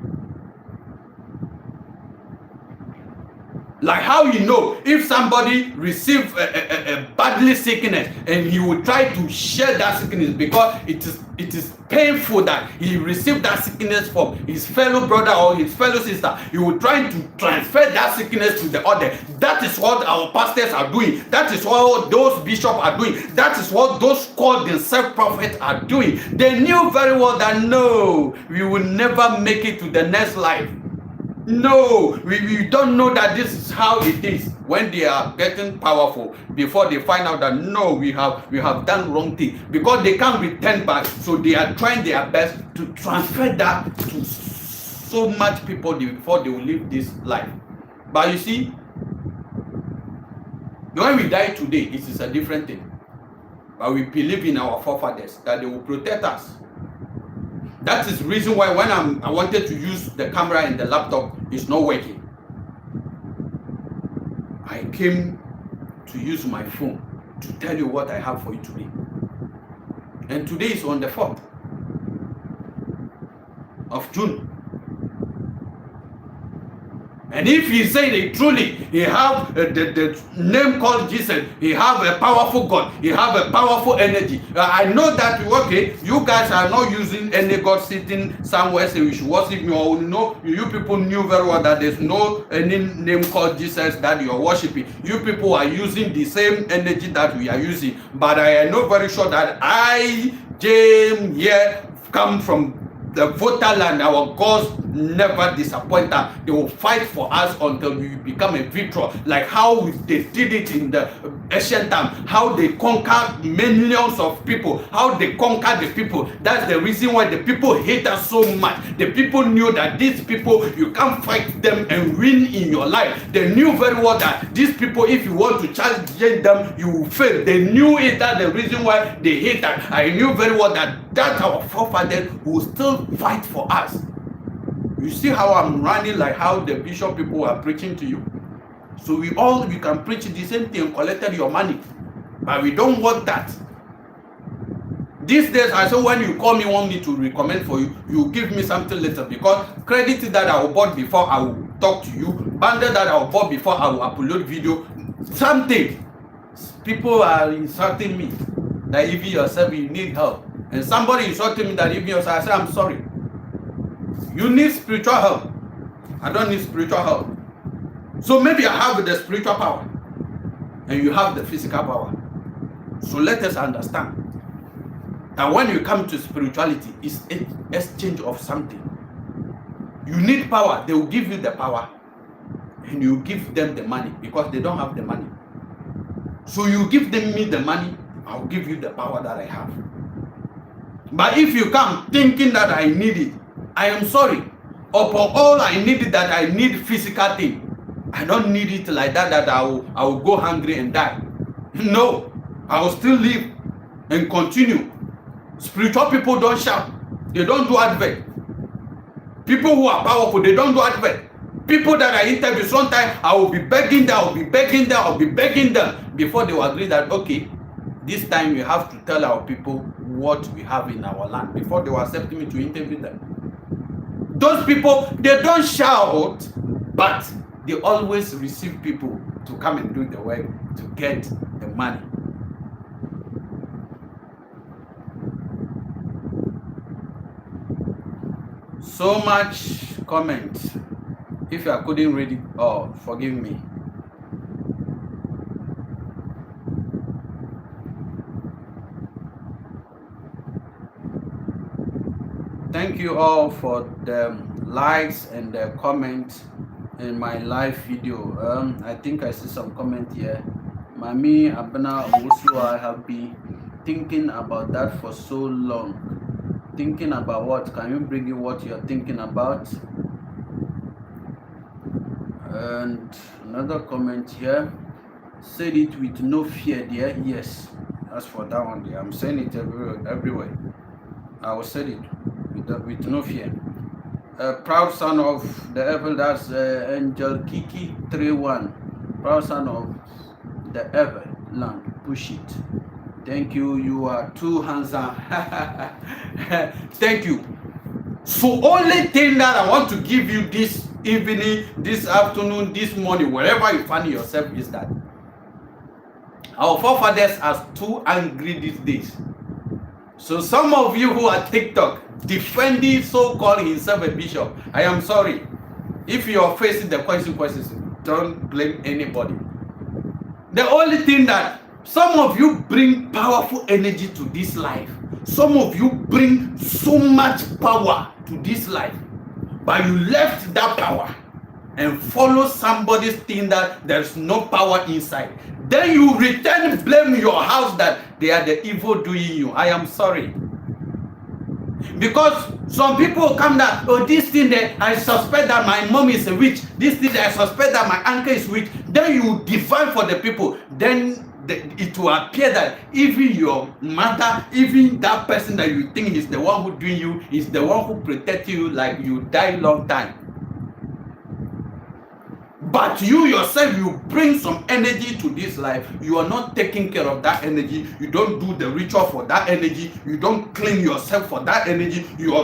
Like how you know if somebody receives a badly sickness and he will try to share that sickness because it is painful that he received that sickness from his fellow brother or his fellow sister. He will try to transfer that sickness to the other. That is what our pastors are doing. That is what those bishops are doing. That is what those called themselves prophets are doing. They knew very well that no, we will never make it to the next life. No, we don't know that this is how it is when they are getting powerful, before they find out that no, we have done wrong thing, because they can't return back. So they are trying their best to transfer that to so much people before they will live this life. But you see, when we die today, it is a different thing. But we believe in our forefathers that they will protect us. That is the reason why when I wanted to use the camera and the laptop, it's not working. I came to use my phone to tell you what I have for you today. And today is on the 4th of June. And if he said it truly, he have the name called Jesus, he have a powerful God, he have a powerful energy. I know that, okay, you guys are not using any God sitting somewhere saying you should worship me, or no, you people knew very well that there's no any name called Jesus that you are worshiping. You people are using the same energy that we are using. But I know very sure that I, James, here, come from the voter land. Our gods never disappoint us. They will fight for us until we become a victor, like how they did it in the ancient time, how they conquered millions of people, how they conquered the people. That's the reason why the people hate us so much. The people knew that these people, you can't fight them and win in your life. They knew very well that these people, if you want to challenge them, you will fail. They knew it. That's the reason why they hate us. I knew very well that our forefathers will still fight for us. You see how I'm running, like how the bishop people are preaching to you. So we can preach the same thing, collected your money, but we don't want that. These days, I say when you call me, want me to recommend for you, you give me something later, because credit that I will bought before I will talk to you, bundle that I will bought before I will upload video, something. People are insulting me that even yourself you need help, and somebody insulting me that even yourself, I say I'm sorry. You need spiritual help. I don't need spiritual help. So maybe I have the spiritual power and you have the physical power. So let us understand that when you come to spirituality, it's an exchange of something. You need power, they will give you the power, and you give them the money because they don't have the money. So you give them me the money, I'll give you the power that I have. But if you come thinking that I need it, I am sorry. Upon all I need it, that I need physical thing. I don't need it like that, that I will go hungry and die. No, I will still live and continue. Spiritual people don't shout. They don't do advert. People who are powerful, they don't do advert. People that I interview, sometimes I will be begging them, I'll be begging them before they will agree that, okay, this time we have to tell our people what we have in our land before they will accept me to interview them. Those people, they don't shout, but they always receive people to come and do the work to get the money. So much comment. If I couldn't read it all, forgive me. Thank you all for the likes and the comments in my live video. I think I see some comment here. Mami Abena Osu, I have been thinking about that for so long. Thinking about what? Can you bring in what you're thinking about? And another comment here. Said it with no fear there. Yes, that's for that one there. I'm saying it everywhere. I will say it with no fear. Proud son of the evil, that's Angel Kiki 31. Proud son of the evil land. Push it. Thank you. You are too handsome. Thank you. So only thing that I want to give you this evening, this afternoon, this morning, wherever you find yourself, is that our forefathers are too angry these days. So some of you who are TikTok defending so-called himself a bishop, I am sorry. If you are facing the consequences, don't blame anybody. The only thing that some of you bring powerful energy to this life. Some of you bring so much power to this life. But you left that power and follow somebody's thing that there's no power inside. Then you return blame your house that they are the evil doing you. I am sorry. Because some people come that, oh, this thing that I suspect that my mom is a witch. This thing that I suspect that my uncle is witch. Then you divine for the people. Then it will appear that even your mother, even that person that you think is the one who doing you, is the one who protect you, like you die long time. But you yourself, you bring some energy to this life. You are not taking care of that energy. You don't do the ritual for that energy. You don't clean yourself for that energy. You are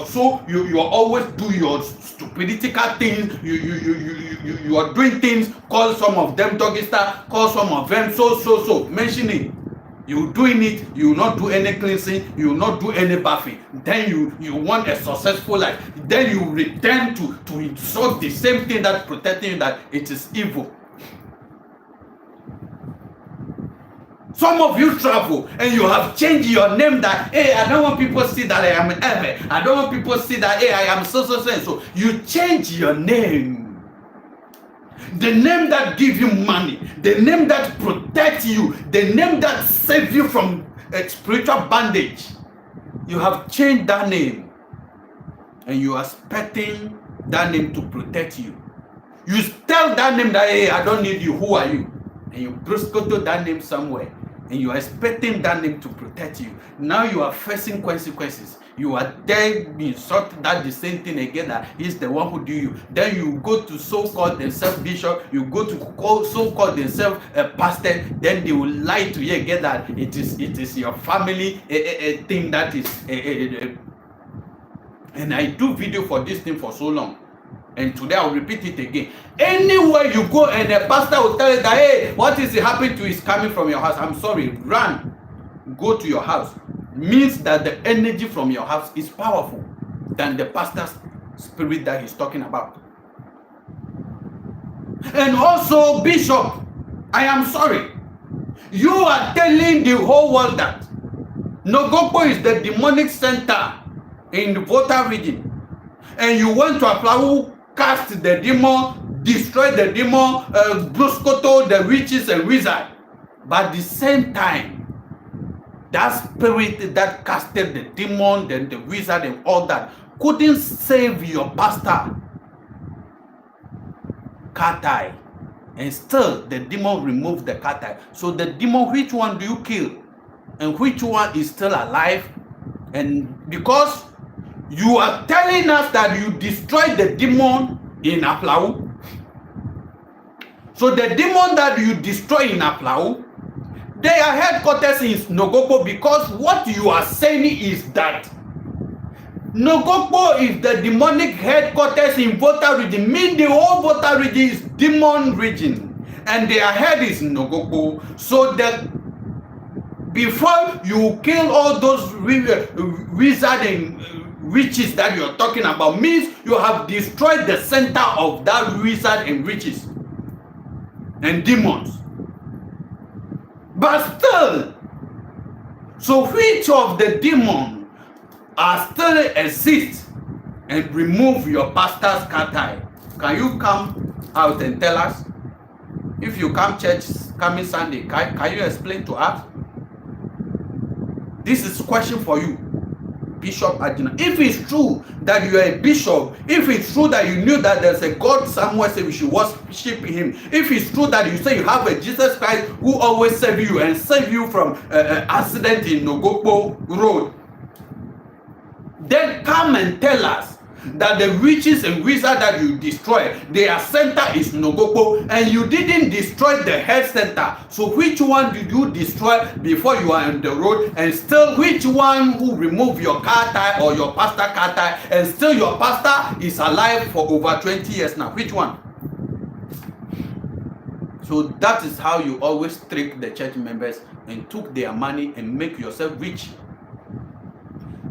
always do your stupidical things. You are doing things. Call some of them doggy style. Call some of them so mentioning. You doing it, you will not do any cleansing, you will not do any bathing. Then you want a successful life. Then you return to insult the same thing that protecting you, that it is evil. Some of you travel and you have changed your name that, hey, I don't want people to see that I am an Ever. I don't want people to see that, hey, I am so. You change your name. The name that gives you money, the name that protects you, the name that saves you from spiritual bondage. You have changed that name and you are expecting that name to protect you. You tell that name that, hey, I don't need you, who are you? And you go to that name somewhere and you are expecting that name to protect you. Now you are facing consequences. You are there being sought that the same thing again, that he's the one who do you. Then you go to so-called themselves bishop, you go to so-called themselves pastor, then they will lie to you again that it is your family a thing that is and I do video for this thing for so long. And today I'll repeat it again. Anywhere you go and the pastor will tell you that, hey, what is happening to is coming from your house. I'm sorry, run. Go to your house. Means that the energy from your house is powerful than the pastor's spirit that he's talking about. And also, Bishop, I am sorry. You are telling the whole world that Nogokpo is the demonic center in the Volta region. And you went to Aflau, cast the demon, destroy the demon, Bruskoto, the witches and wizards. But at the same time, that spirit that casted the demon, then the wizard and all that, couldn't save your pastor, Katai. And still, the demon removed the Katai. So the demon, which one do you kill? And which one is still alive? And because you are telling us that you destroyed the demon in Aflau. So the demon that you destroy in Aflau, their headquarters is Nogokpo, because what you are saying is that Nogokpo is the demonic headquarters in Volta region. Mean the whole Volta region is demon region, and their head is Nogokpo. So that before you kill all those wizards and witches that you're talking about, means you have destroyed the center of that wizard and witches and demons. But still, so which of the demons are still exist and remove your pastor's Katai? Can you come out and tell us? If you come church coming Sunday, can you explain to us? This is a question for you, Bishop Adina. If it's true that you are a bishop, if it's true that you knew that there's a God somewhere, say we should worship him, if it's true that you say you have a Jesus Christ who always save you and save you from accident in Nogokpo Road, then come and tell us that the witches and wizards that you destroy, their center is Nogokpo, and you didn't destroy the head center. So which one did you destroy before you are on the road? And still, which one who removed your Katai or your pastor Katai, and still your pastor is alive for over 20 years now? Which one? So that is how you always trick the church members and took their money and make yourself rich.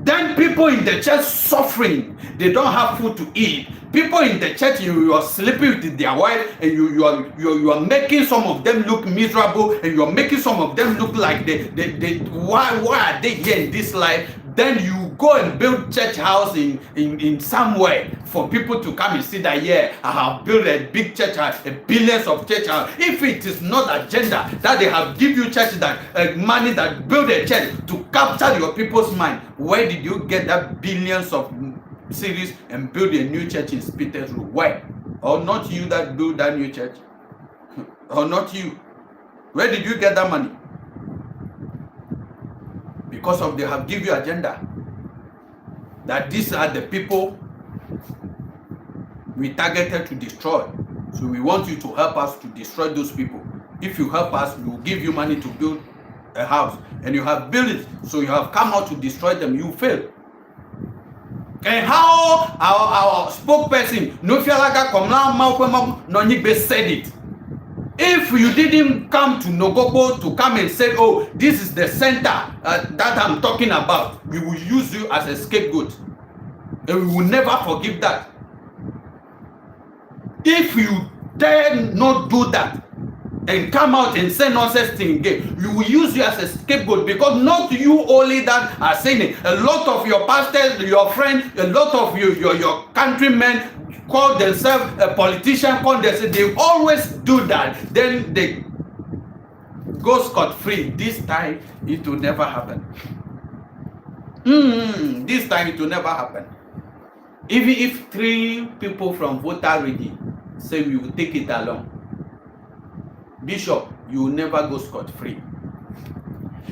Then people in the church suffering, they don't have food to eat. People in the church, you are sleeping with their wife, and you are making some of them look miserable, and you are making some of them look like why are they here in this life? Then you go and build church house in somewhere for people to come and see that, yeah, I have built a big church house, a billions of church house. If it is not agenda that they have give you church that money that build a church to capture your people's mind, where did you get that billions of series and build a new church in Peter's Road? Where? Or not you that build that new church? Or not you? Where did you get that money? Because of they have give you agenda that these are the people we targeted to destroy. So we want you to help us to destroy those people. If you help us, we will give you money to build a house, and you have built it, so you have come out to destroy them. You fail. And how our spokesperson Nofialaga Komla Maukwema Nonyigbe said it. If you didn't come to Nogokpo to come and say, oh, this is the center that I'm talking about, we will use you as a scapegoat. And we will never forgive that. If you dare not do that and come out and say nonsense thing again, we will use you as a scapegoat, because not you only that are saying it. A lot of your pastors, your friends, a lot of your countrymen call themselves a politician, they always do that. Then they go scot-free. This time it will never happen. This time it will never happen. Even if 3 people from Volta region say we will take it along, Bishop, you will never go scot-free.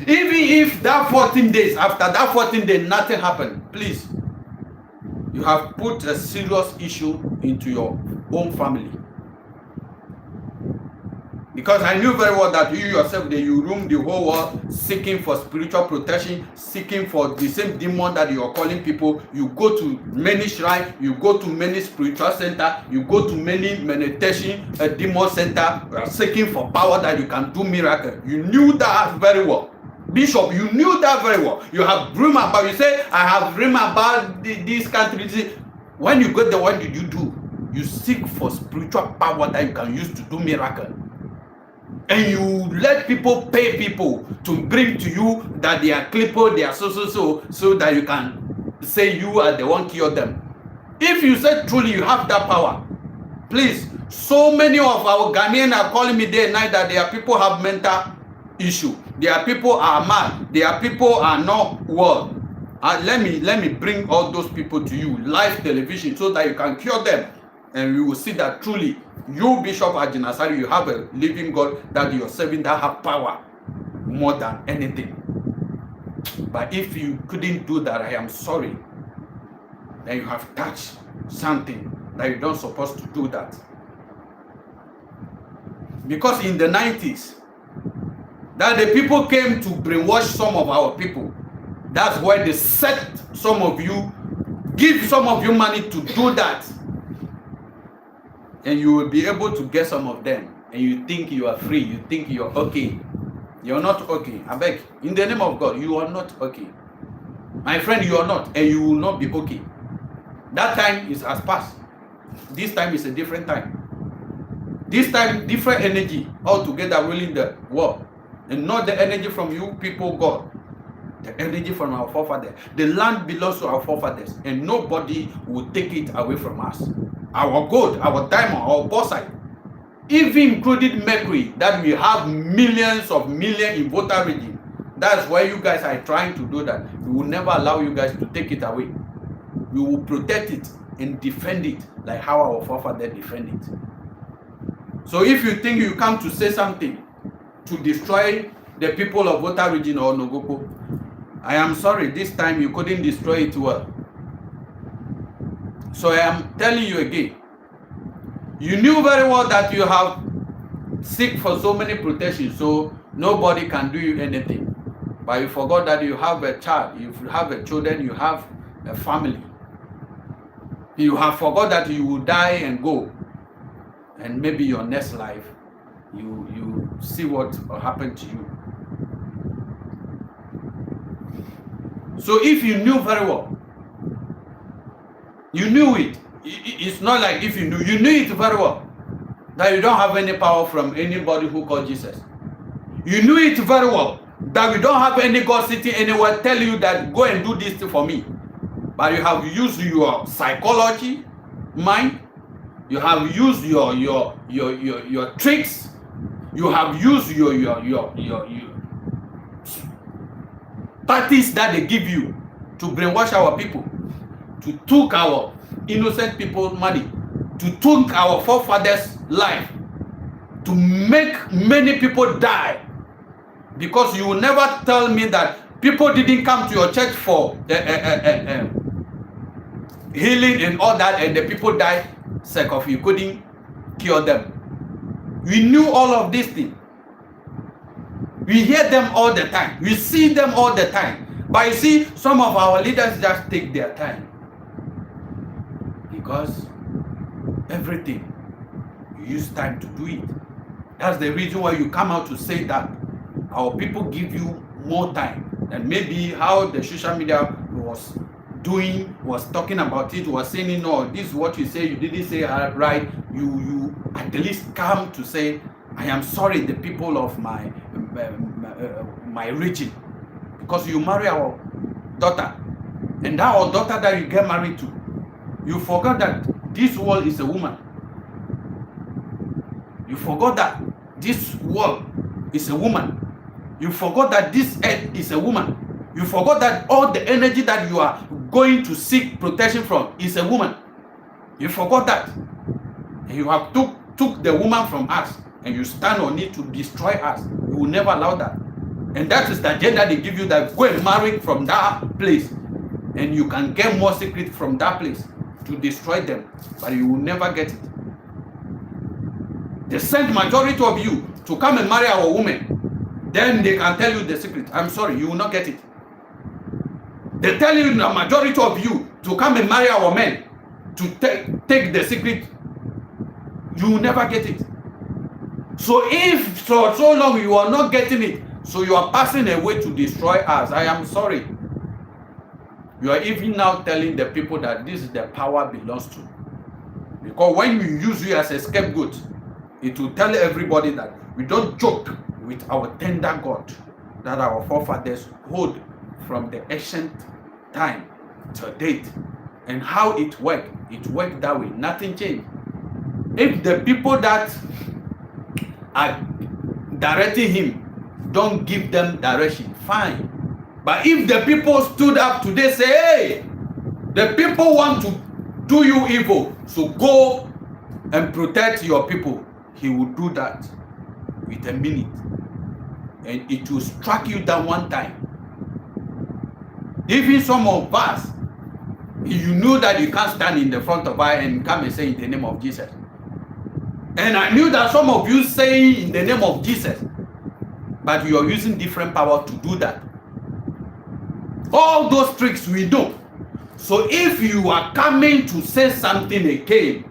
Even if that 14 days, after that 14 days, nothing happened, please, you have put a serious issue into your own family. Because I knew very well that you yourself, that you roam the whole world seeking for spiritual protection, seeking for the same demon that you are calling people. You go to many shrines, you go to many spiritual centers, you go to many meditation demon centers, seeking for power that you can do miracles. You knew that very well. Bishop, you knew that very well. You have dreamed about, you say, I have dreamed about this country. When you got there, what did you do? You seek for spiritual power that you can use to do miracle. And you let people pay people to bring to you that they are clipper, they are so that you can say you are the one cure them. If you say truly you have that power, please, so many of our Ghanaians are calling me day and night that their people have mental issue. Their people are mad. Their people are not well. Let me bring all those people to you, live television, so that you can cure them. And you will see that truly, you, Bishop Agyinasare, you have a living God that you're serving that have power more than anything. But if you couldn't do that, I am sorry. Then you have touched something that you don't supposed to do that. Because in the 90s, that the people came to brainwash some of our people. That's why they set some of you, give some of you money to do that. And you will be able to get some of them. And you think you are free. You think you are okay. You are not okay. I beg, in the name of God, you are not okay. My friend, you are not. And you will not be okay. That time has passed. This time is a different time. This time, different energy altogether ruling the world. And not the energy from you people, God. The energy from our forefathers. The land belongs to our forefathers. And nobody will take it away from us. Our gold, our diamond, our bauxite, even including mercury, that we have millions in Volta region. That's why you guys are trying to do that. We will never allow you guys to take it away. We will protect it and defend it like how our forefathers defend it. So if you think you come to say something to destroy the people of Volta region or Nogopo, I am sorry, this time you couldn't destroy it well. So I am telling you again, you knew very well that you have seek for so many protections, so nobody can do you anything. But you forgot that you have a child, you have a children, you have a family. You have forgot that you will die and go. And maybe your next life, you see what will happen to you. So if you knew very well, you knew it. It's not like if you knew it very well, that you don't have any power from anybody who called Jesus. You knew it very well, that we don't have any God sitting anywhere tell you that go and do this thing for me. But you have used your psychology mind, you have used your tricks, you have used your tactics that they give you to brainwash our people, to took our innocent people money, to took our forefathers' life, to make many people die. Because you will never tell me that people didn't come to your church for healing and all that, and the people died sake of you couldn't cure them. We knew all of these things. We hear them all the time. We see them all the time. But you see, some of our leaders just take their time. Because everything, you use time to do it. That's the reason why you come out to say that our people give you more time. And maybe how the social media was talking about it, was saying, no, this is what you say, you didn't say right. You at least come to say, I am sorry, the people of my region, because you marry our daughter, and that our daughter that you get married to, you forgot that this world is a woman. You forgot that this world is a woman. You forgot that this earth is a woman. You forgot that all the energy that you are going to seek protection from is a woman. You forgot that. And you have took the woman from us, and you stand on it to destroy us. We will never allow that. And that is the agenda they give you, that go and marry from that place, and you can get more secret from that place to destroy them, but you will never get it. They send majority of you to come and marry our women, then they can tell you the secret. I'm sorry, you will not get it. They tell you the majority of you to come and marry our men, to take the secret. You will never get it. So if so long you are not getting it, so you are passing away to destroy us, I am sorry. You are even now telling the people that this is the power belongs to. Because when we use you as a scapegoat, it will tell everybody that we don't joke with our tender God that our forefathers hold from the ancient time to date. And how it worked that way. Nothing changed. If the people that are directing him don't give them direction, fine. But if the people stood up today, say, hey, the people want to do you evil, so go and protect your people, he will do that with a minute. And it will strike you down one time. Even some of us, you know that you can't stand in the front of us and come and say in the name of Jesus. And I knew that some of you say in the name of Jesus, but you are using different power to do that. All those tricks we know. So if you are coming to say something again,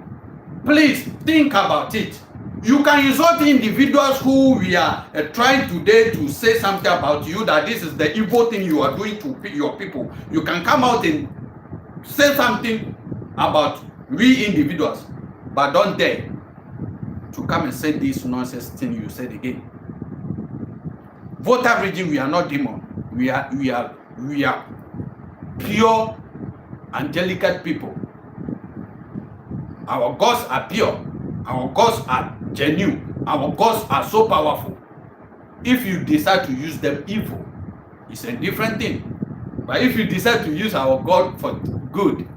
please think about it. You can insult individuals who we are trying today to say something about you, that this is the evil thing you are doing to your people. You can come out and say something about we individuals, but don't dare to come and say this nonsense thing you said again. Volta region, we are not demon. We are pure angelical people. Our gods are pure. Our gods are genuine. Our gods are so powerful. If you decide to use them evil, it's a different thing. But if you decide to use our God for good,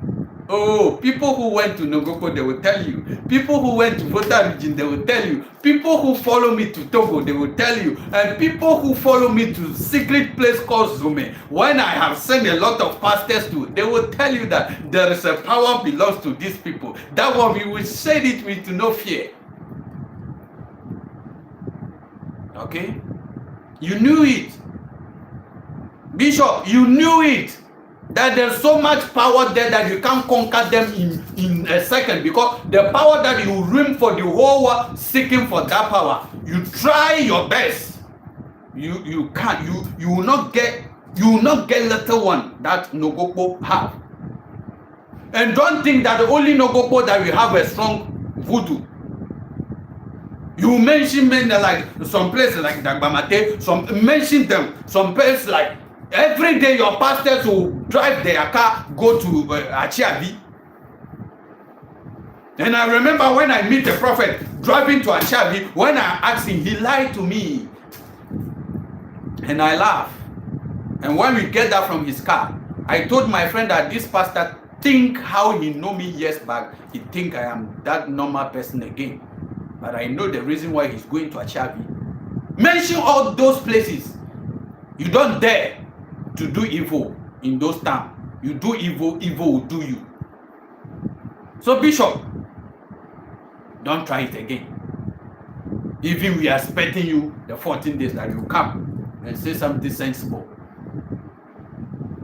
oh, people who went to Nogoko, they will tell you. People who went to Volta region, they will tell you. People who follow me to Togo, they will tell you. And people who follow me to secret place called Zume, when I have sent a lot of pastors to, they will tell you that there is a power belongs to these people. That one, we will say it with no fear. Okay? You knew it. Bishop, you knew it. That there's so much power there that you can't conquer them in a second, because the power that you roam for the whole world seeking for that power, you try your best. You can't. You will not get little one that Nogoko have. And don't think that the only Nogoko that we have a strong voodoo. You mention men like some places like Dagbamate, mention them, some places like every day your pastors will drive their car, go to Achiavi. And I remember when I meet the prophet driving to Achiavi, when I asked him, he lied to me. And I laugh. And when we get that from his car, I told my friend that this pastor think how he know me years back. He think I am that normal person again. But I know the reason why he's going to Achiavi. Mention all those places. You don't dare to do evil in those towns. You do evil, evil will do you. So Bishop, don't try it again. Even we are expecting you the 14 days that you come and say something sensible.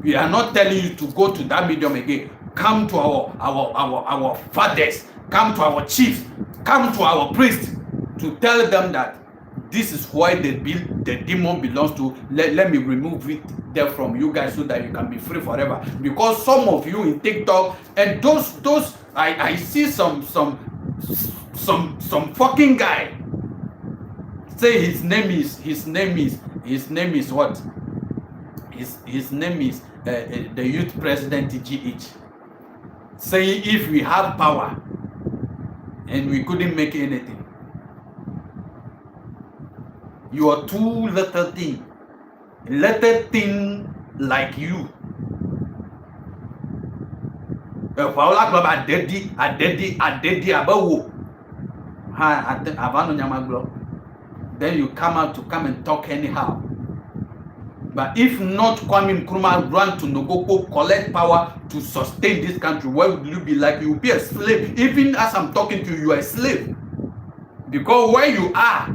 We are not telling you to go to that medium again. Come to our fathers, come to our chiefs, come to our priests to tell them that this is why the demon belongs to. Let me remove it there from you guys so that you can be free forever. Because some of you in TikTok and those I see some fucking guy say his name is what? His name is the youth president GH. Saying if we have power and we couldn't make anything. You are too little thing like you. Then you come out to come and talk anyhow. But if not, Kwame Nkrumah run to Nogoko, collect power to sustain this country, where would you be like? You will be a slave. Even as I'm talking to you, you are a slave. Because where you are,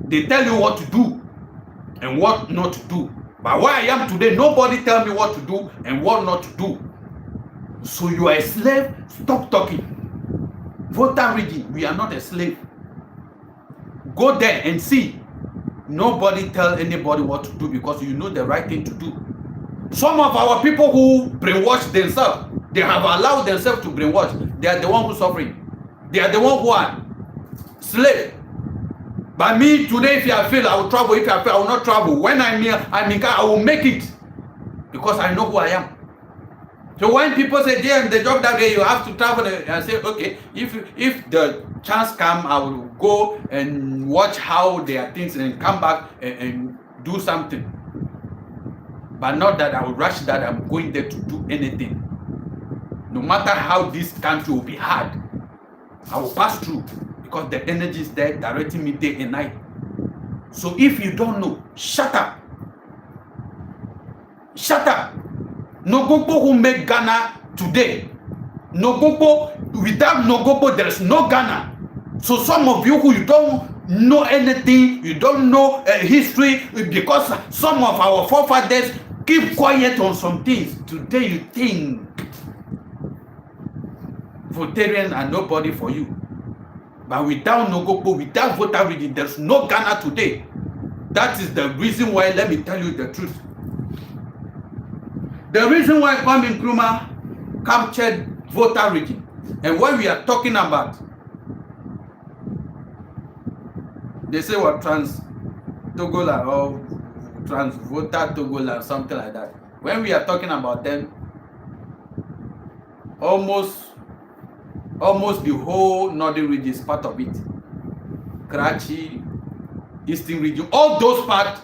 they tell you what to do and what not to do. But where I am today, nobody tell me what to do and what not to do. So you are a slave. Stop talking. Volta region, we are not a slave. Go there and see. Nobody tell anybody what to do because you know the right thing to do. Some of our people who brainwash themselves, they have allowed themselves to brainwash. they are the one who's suffering. They are the one who are slave. But me today, if I feel I will travel, if I feel I will not travel. When I'm here, I will make it because I know who I am. So when people say, "Damn, the job that day you have to travel," I say, "Okay, if the chance come, I will go and watch how their things and come back and do something." But not that I will rush that I'm going there to do anything. No matter how this country will be hard, I will pass through because the energy is there directing me day and night. So if you don't know, shut up. Shut up. Nogobo who make Ghana today. Nogobo, without Nogobo, there is no Ghana. So some of you who you don't know anything, you don't know history, because some of our forefathers keep quiet on some things. Today you think Votarians are nobody for you. But without Nogobo, without voter reading, there's no Ghana today. That is the reason why, let me tell you the truth. The reason why Kwame Nkrumah captured voter reading, and when we are talking about, they say what, trans Togola or trans voter Togola, something like that. When we are talking about them, almost the whole northern region is part of it. Karachi, eastern region, all those parts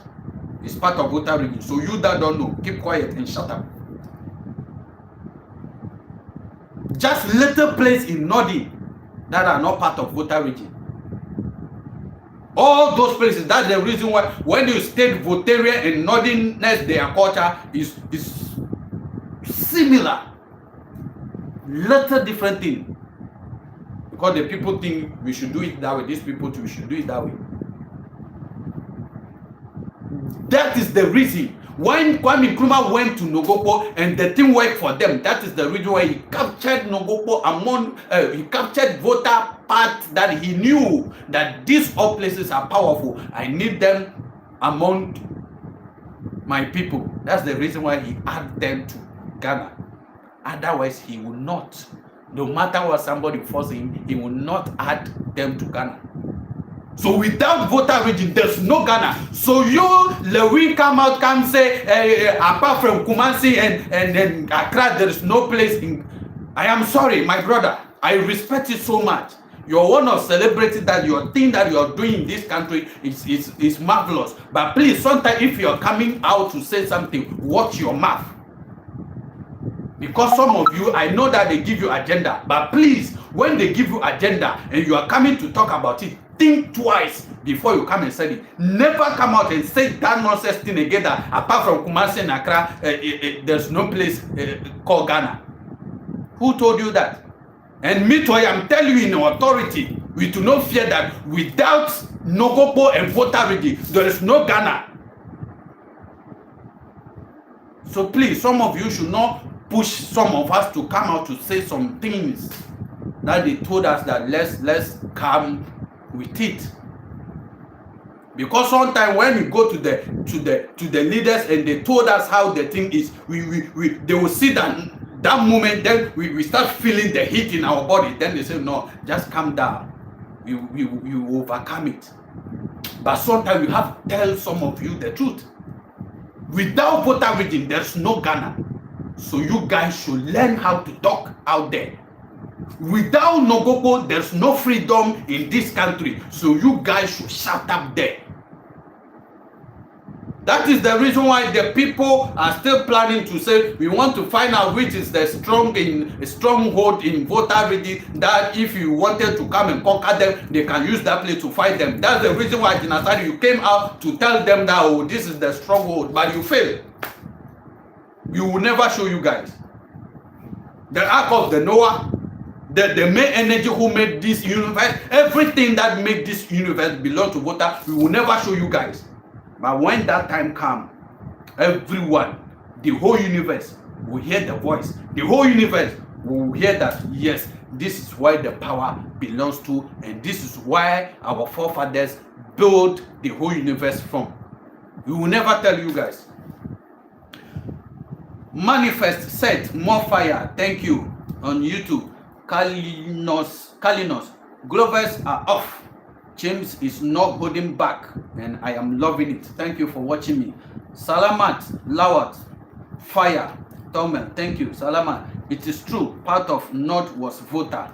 is part of voter region. So you that don't know, keep quiet and shut up. Just little place in northern that are not part of voter region. All those places, that's the reason why when you state Votarian and northernness, their culture is similar. Little different thing. Because the people think we should do it that way. These people too, we should do it that way. That is the reason. When Kwame Nkrumah went to Nogobo and the thing worked for them, that is the reason why he captured Nogobo among, he captured voter part that he knew that these all places are powerful. I need them among my people. That's the reason why he added them to Ghana. Otherwise, he will not. No matter what somebody forces him, he will not add them to Ghana. So without voter region, there's no Ghana. So you, Lewin, come say, apart from Kumasi and Accra, there is no place in. I am sorry, my brother. I respect you so much. You're one of celebrating that your thing that you're doing in this country is marvelous. But please, sometimes if you're coming out to say something, watch your mouth. Because some of you, I know that they give you agenda. But please, when they give you agenda and you are coming to talk about it, think twice before you come and say it. Never come out and say that nonsense thing again that apart from Kumasi and Accra, there's no place called Ghana. Who told you that? And me too, I am telling you in authority, we do not fear that without Nogobo and voter ready, there is no Ghana. So please, some of you should not push some of us to come out to say some things that they told us that let's come with it. Because sometimes when we go to the leaders and they told us how the thing is, they will see that moment, then we start feeling the heat in our body. Then they say, no, just calm down. You overcome it. But sometimes we have to tell some of you the truth. Without voter reading, there's no Ghana. So you guys should learn how to talk out there. Without Nogobo, there's no freedom in this country. So you guys should shut up there. That is the reason why the people are still planning to say we want to find out which is the stronghold in voter ready, that if you wanted to come and conquer them, they can use that place to fight them. That's the reason why Jinasari, you came out to tell them that, oh, this is the stronghold, but you failed. We will never show you guys. The Ark of the Noah, the main energy who made this universe, everything that made this universe belong to voter, we will never show you guys. But when that time comes, everyone, the whole universe will hear the voice. The whole universe will hear that, yes, this is why the power belongs to, and this is why our forefathers built the whole universe from. We will never tell you guys. Manifest said more fire. Thank you on YouTube. Kalinos. Glovers are off. James is not holding back, and I am loving it. Thank you for watching me. Salamat, Lawat, Fire, Tomel, thank you. Salamat. It is true, part of North was voter.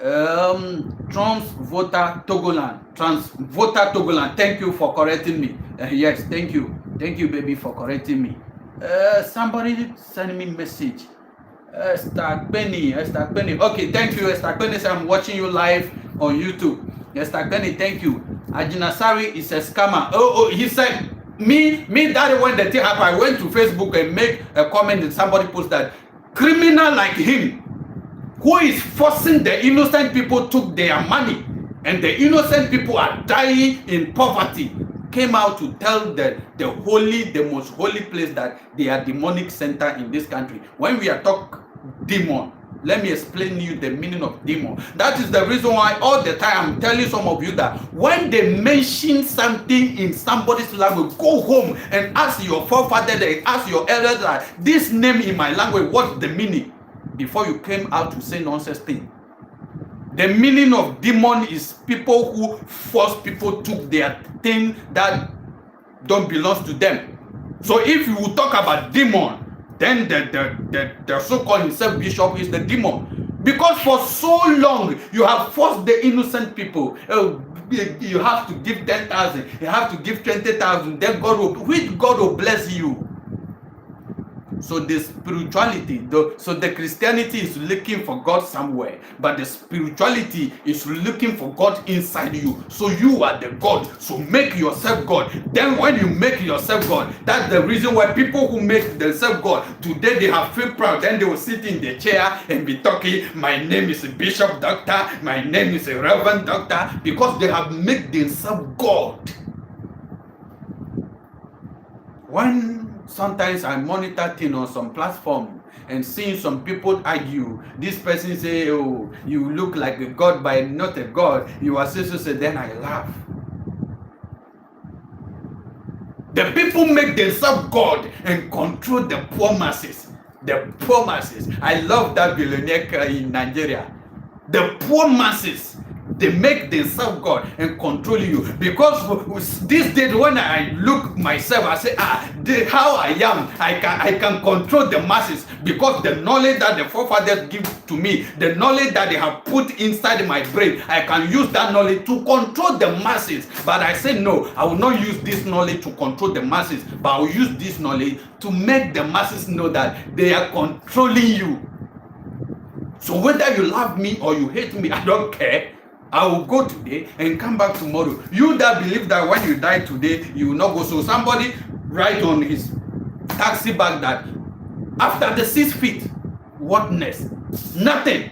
Trans voter Togoland. Trans voter Togoland. Thank you for correcting me. Yes, thank you. Thank you, baby, for correcting me. Somebody send me message. Esther Penny. Okay, thank you, Esther Penny. I'm watching you live on YouTube. Esther Penny, thank you. Ajinasari is a scammer. Oh, he said, me that when the thing happened, I went to Facebook and make a comment and somebody posted that criminal like him, who is forcing the innocent people took their money and the innocent people are dying in poverty, came out to tell the most holy place that they are demonic center in this country. When we are talking demon, let me explain you the meaning of demon. That is the reason why all the time I'm telling some of you that when they mention something in somebody's language, go home and ask your forefather, ask your elders that this name in my language, what's the meaning? Before you came out to say nonsense thing. The meaning of demon is people who force people to their thing that don't belong to them. So if you talk about demon, then the so-called himself bishop is the demon. Because for so long you have forced the innocent people. You have to give 10,000, you have to give 20,000, then God will bless you. So the spirituality, so the Christianity is looking for God somewhere, but the spirituality is looking for God inside you. So you are the God. So make yourself God. Then when you make yourself God, that's the reason why people who make themselves God, today they have feel proud. Then they will sit in the chair and be talking, my name is a Bishop Doctor, my name is a Reverend Doctor, because they have made themselves God. When sometimes I monitor things on some platform and seeing some people argue, this person say, oh, you look like a God but not a God, you are supposed to say, then I laugh. The people make themselves God and control the poor masses. The poor masses. I love that billionaire in Nigeria. The poor masses, they make themselves God and control you. Because these days when I look myself, I say, how I am, I can control the masses, because the knowledge that the forefathers give to me, the knowledge that they have put inside my brain, I can use that knowledge to control the masses. But I say no, I will not use this knowledge to control the masses, but I will use this knowledge to make the masses know that they are controlling you. So whether you love me or you hate me, I don't care. I will go today and come back tomorrow. You that believe that when you die today, you will not go. So somebody write on his taxi bag that after the 6 feet, what next? Nothing.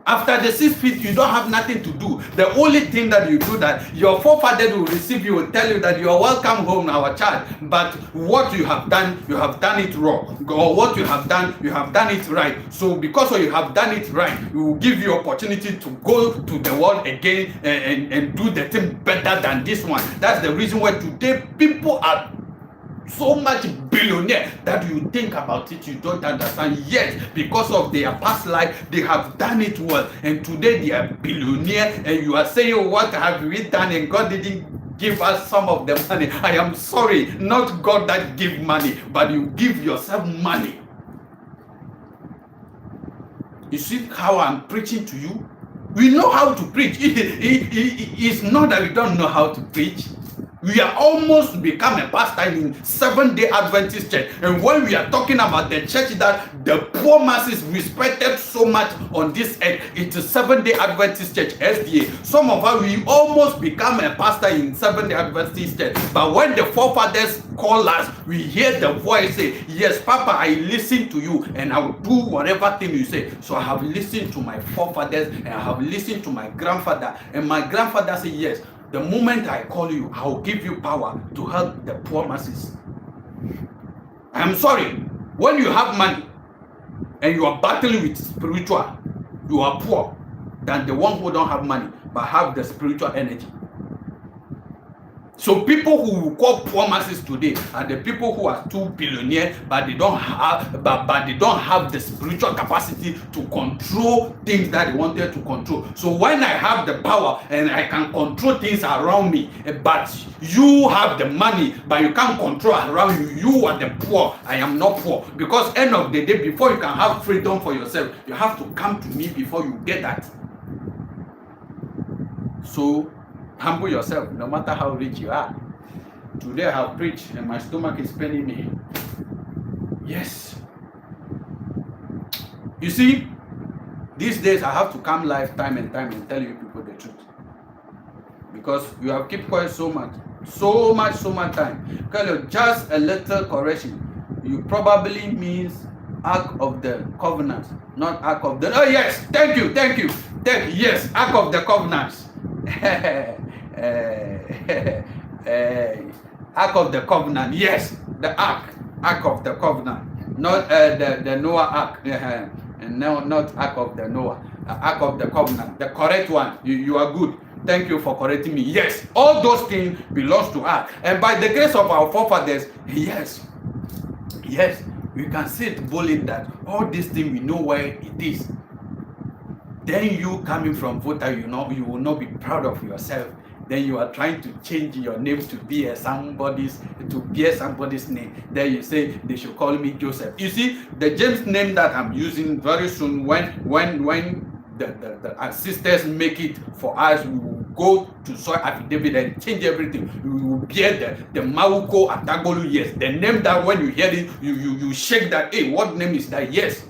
After the 6 feet, you don't have nothing to do. The only thing that you do, that your forefather will receive you, will tell you that you are welcome home, our child. But what you have done it wrong. Or what you have done it right. So because you have done it right, we will give you opportunity to go to the world again and do the thing better than this one. That's the reason why today people are so much billionaire that you think about it, you don't understand. Yes, because of their past life, they have done it well, and today they are billionaire, and you are saying, oh, what have we done? And God didn't give us some of the money. I am sorry, not God that give money, but you give yourself money. You see how I'm preaching to you? We know how to preach. It's not that we don't know how to preach. We are almost become a pastor in Seventh-day Adventist Church. And when we are talking about the church that the poor masses respected so much on this earth, it is Seventh-day Adventist Church, SDA. Some of us, we almost become a pastor in Seventh-day Adventist Church. But when the forefathers call us, we hear the voice say, yes, Papa, I listen to you and I will do whatever thing you say. So I have listened to my forefathers and I have listened to my grandfather. And my grandfather said, yes, the moment I call you, I will give you power to help the poor masses. I'm sorry, when you have money and you are battling with spiritual, you are poor than the one who don't have money but have the spiritual energy. So people who will call poor masses today are the people who are too billionaire, but they don't have, but they don't have the spiritual capacity to control things that they wanted to control. So when I have the power and I can control things around me, but you have the money, but you can't control around you, you are the poor. I am not poor. Because end of the day, before you can have freedom for yourself, you have to come to me before you get that. So humble yourself, no matter how rich you are. Today I have preached and my stomach is paining me. Yes. You see, these days I have to come live time and tell you people the truth. Because you have kept quiet so much time. Just a little correction. You probably means Ark of the Covenant, not Ark of the... Oh yes, thank you. Yes, Ark of the Covenant. Ark of the Covenant, yes, the Ark of the Covenant, not the Noah Ark, and no, not Ark of the Noah, Ark of the Covenant, the correct one. You are good. Thank you for correcting me. Yes, all those things belongs to us, and by the grace of our forefathers, yes, we can say it boldly that all these things we know where it is. Then you coming from voter, you will not be proud of yourself. Then you are trying to change your name to bear somebody's name. Then you say they should call me Joseph. You see, the James name that I'm using very soon, when the sisters make it for us, we will go to soil affidavit and change everything. We will bear the Mauko Atagbolu. Yes, the name that when you hear it, you shake that. Hey, what name is that? Yes.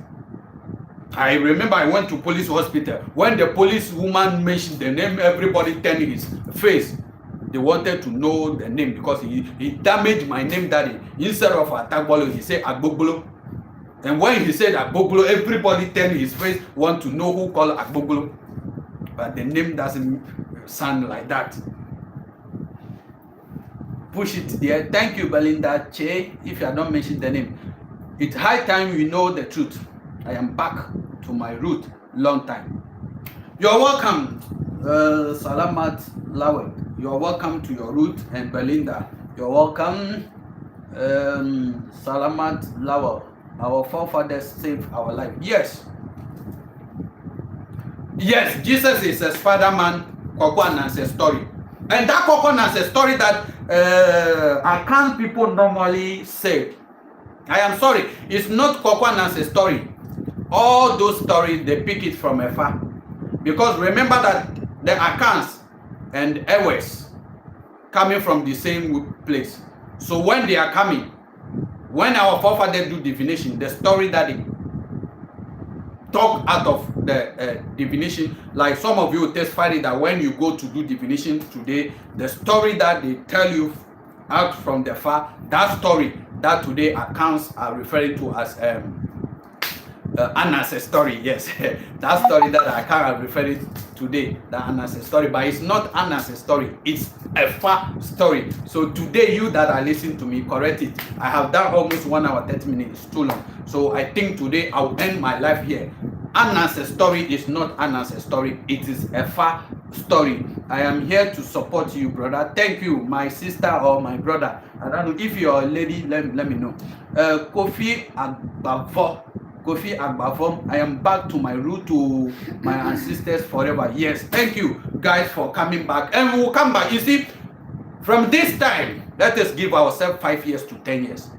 I remember I went to police hospital. When the police woman mentioned the name, everybody turned his face. They wanted to know the name because he damaged my name that day. Instead of Atagbolu, he said Agbogbolo. And when he said Agbogbolo, everybody turned his face, want to know who called Agbogbolo. But the name doesn't sound like that. Push it there. Thank you, Belinda Che. If you are not mentioning the name, it's high time we know the truth. I am back to my root, long time. You're welcome, Salamat Lawek. You're welcome to your root, and Belinda. You're welcome, Salamat Lawek. Our forefathers saved our life. Yes, Jesus is a Spider-Man Kokonan's story, and that Kokonan's story that Akan people normally say. I am sorry, it's not Kokonan's story. All those stories, they pick it from afar. Because remember that the Akans and Ewes coming from the same place. So when they are coming, when our forefathers do divination, the story that they talk out of the divination, like some of you testify that when you go to do divination today, the story that they tell you out from the far, that story that today accounts are referring to as Anna's story. Yes, that story that I can't refer it today, the Anna's story, but it's not Anna's story, it's a far story. So today, you that are listening to me, correct it. I have done almost 1 hour 30 minutes, it's too long. So I think today I'll end my life here. Anna's story is not Anna's story, it is a far story. I am here to support you, brother. Thank you, my sister or my brother. I don't know if you're a lady, let me know. Kofi Agbavom, I am back to my root, to my ancestors forever. Yes, thank you guys for coming back, and we will come back. You see, from this time, let us give ourselves 5 years to 10 years.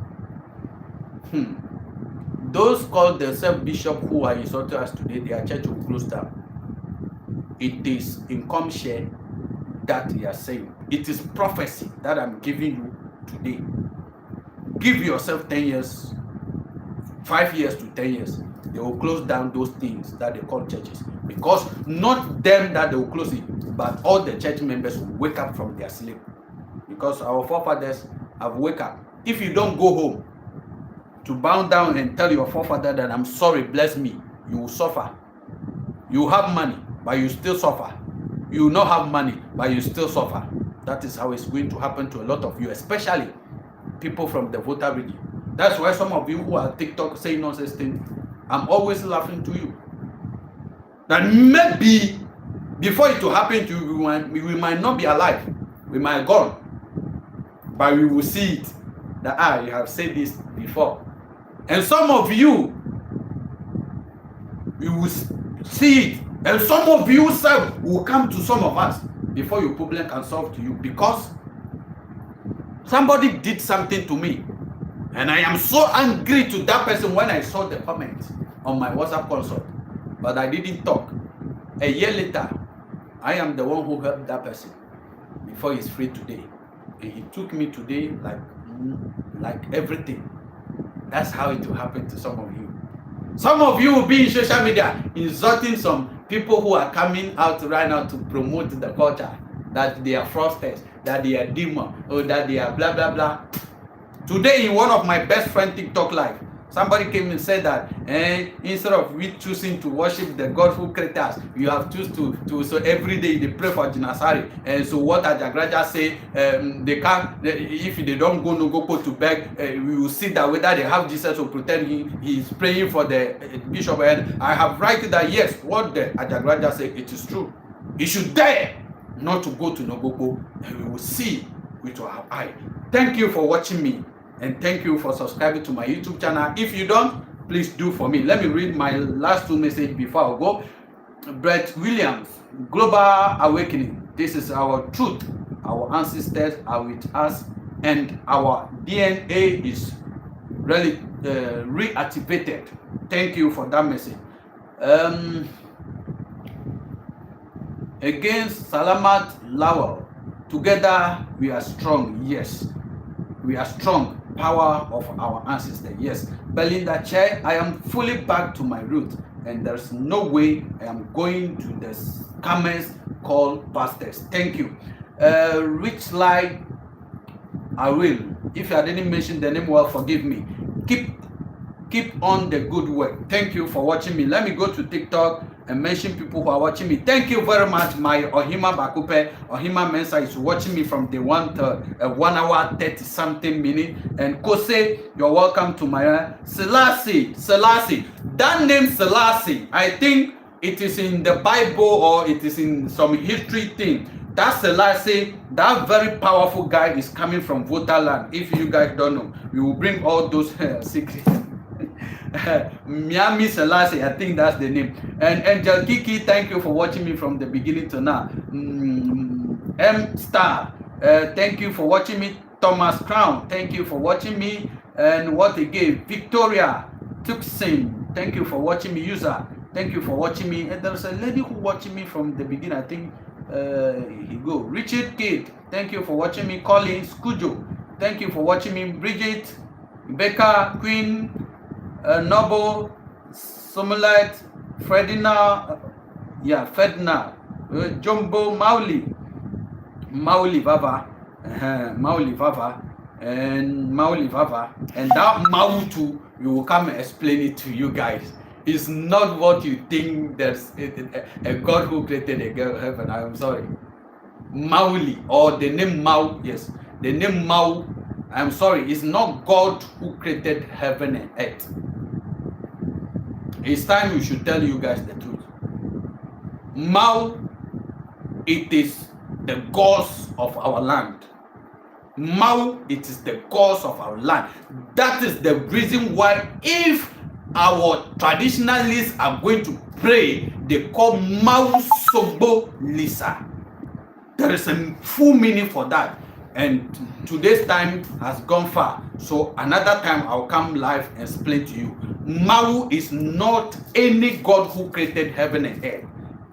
Those called themselves bishop who are insulting us today, their church will close down. It is income share that you are saying. It is prophecy that I'm giving you today. Give yourself 10 years. 5 years to 10 years, they will close down those things that they call churches. Because not them that they will close it, but all the church members will wake up from their sleep. Because our forefathers have wake up. If you don't go home to bow down and tell your forefather that I'm sorry, bless me, you will suffer. You have money, but you still suffer. You will not have money, but you still suffer. That is how it's going to happen to a lot of you, especially people from the Volta region. That's why some of you who are TikTok saying nonsense things, I'm always laughing to you. That maybe before it will happen to you, we might not be alive. We might gone. but we will see it. That you have said this before. And some of you will see it. And some of you self will come to some of us before your problem can solve to you, because somebody did something to me. And I am so angry to that person when I saw the comment on my WhatsApp console. But I didn't talk. A year later, I am the one who helped that person before he's free today. And he took me today like everything. That's how it will happen to some of you. Some of you will be in social media insulting some people who are coming out right now to promote the culture, that they are fraudsters, that they are demons, or that they are blah blah blah. Today, in one of my best friend TikTok live, somebody came and said that instead of we choosing to worship the God who created us, you have choose to so every day they pray for Jinasari. And so what Ajagraja say, they can't, if they don't go no go to beg, we will see that whether they have Jesus or pretend he is praying for the bishop. And I have written that yes, what the Ajagraja say, it is true. He should dare not to go to Nogogo, and we will see with our eye. Thank you for watching me. And thank you for subscribing to my YouTube channel. If you don't, please do for me. Let me read my last 2 messages before I go. Brett Williams, Global Awakening. This is our truth. Our ancestors are with us, and our DNA is really reactivated. Thank you for that message. Against Salamat Lawal, together we are strong. Yes, we are strong. Power of our ancestors. Yes. Belinda Che, I am fully back to my root, and there's no way I am going to the scammers called pastors. Thank you. Rich Light, I will. If I didn't mention the name, well, forgive me. Keep on the good work. Thank you for watching me. Let me go to TikTok and mention people who are watching me. Thank you very much. My Ohima Bakupe, Ohima Mensa is watching me from the 1 hour 30 something minute. And Kose, you're welcome to my Selassie. That name Selassie, I think it is in the Bible or it is in some history thing. That Selassie, that very powerful guy is coming from Votaland. If you guys don't know, we will bring all those secrets. Miami Selassie, I think that's the name. And Angel Kiki, thank you for watching me from the beginning to now. M Star, thank you for watching me. Thomas Crown, thank you for watching me. And what again? Victoria Tuxin, thank you for watching me. User, thank you for watching me. And there's a lady who watching me from the beginning. I think here you go. Richard Kid, thank you for watching me. Collins Kujo, thank you for watching me. Bridget, Becca, Queen, Noble, Somolite, Ferdinand, Jumbo, Mauli Vava, and that Mautu, we will come and explain it to you guys. It's not what you think. There's a God who created a heaven. I am sorry, Mauli, or the name Mau. Yes, the name Mau. I'm sorry, it's not God who created heaven and earth. It's time we should tell you guys the truth. Mau, it is the gods of our land. Mau, it is the gods of our land. That is the reason why if our traditionalists are going to pray, they call Mau Sobo Lisa. There is a full meaning for that. And today's time has gone far. So another time I'll come live and explain to you. Mau is not any God who created heaven and earth.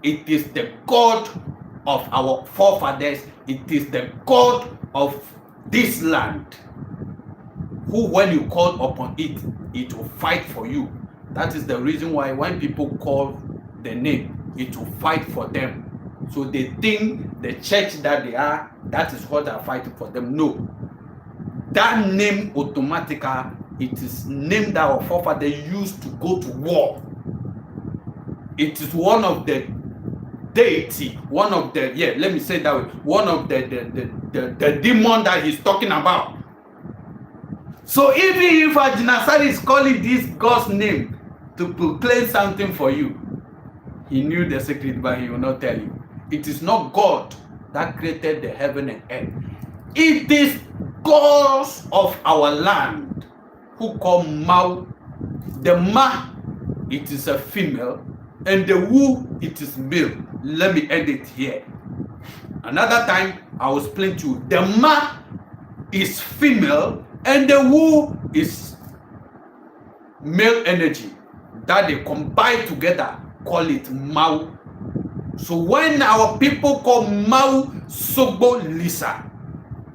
It is the God of our forefathers. It is the God of this land, who when you call upon it, it will fight for you. That is the reason why when people call the name, it will fight for them. So they think the church that they are, that is what they are fighting for them. No. That name automatically, it is name that our forefathers used to go to war. It is one of the deity, one of the, let me say that way, one of the demon that he's talking about. So even if Ajinasari is calling this God's name to proclaim something for you, he knew the secret, but he will not tell you. It is not God that created the heaven and earth. It is gods of our land who call Mau. The Ma, it is a female, and the Wu, it is male. Let me end it here. Another time, I will explain to you. The Ma is female, and the Wu is male energy that they combine together, call it Mau. So when our people call Mau Sogbo Lisa,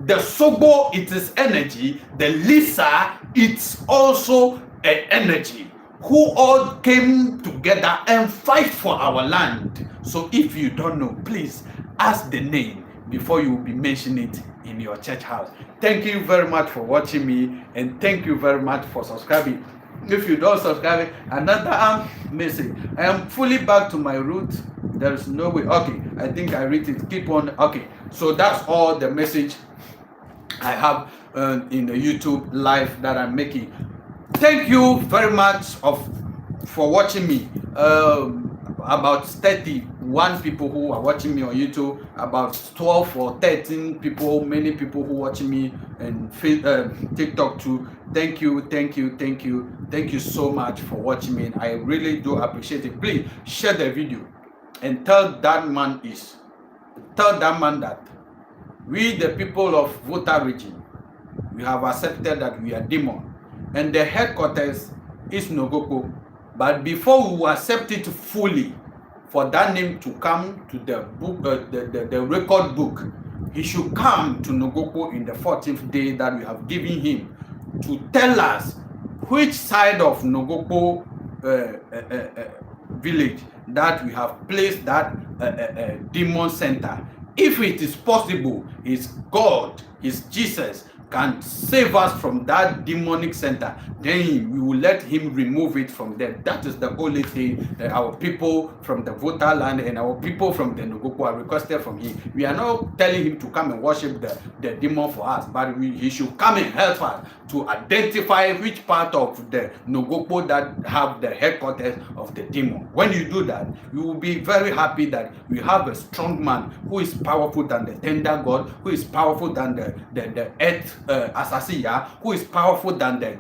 the Sogbo, it is energy, the Lisa, it's also an energy who all came together and fight for our land. So if you don't know, please ask the name before you will be mentioning it in your church house. Thank you very much for watching me, and thank you very much for subscribing. If you don't subscribe, another message. I am fully back to my roots. There is no way. Okay, I think I read it. Keep on. Okay, so that's all the message I have in the YouTube live that I'm making. Thank you very much for watching me. About 31 people who are watching me on YouTube, about 12 or 13 people, many people who watching me and TikTok too. Thank you so much for watching me. I really do appreciate it. Please share the video and tell that man that we, the people of Volta region, we have accepted that we are demon, and the headquarters is Nogoko. But before we accept it fully, for that name to come to the book, the record book, he should come to Nogoko in the 14th day that we have given him to tell us which side of Nogoko village that we have placed that demon center. If it is possible, his God, his Jesus, can save us from that demonic center, then we will let him remove it from there. That is the only thing our people from the Volta land and our people from the Nogoko are requested from him. We are not telling him to come and worship the demon for us, but he should come and help us to identify which part of the Nogoko that have the headquarters of the demon. When you do that, you will be very happy that we have a strong man who is powerful than the tender God, who is powerful than the earth Asasiya, who is powerful than the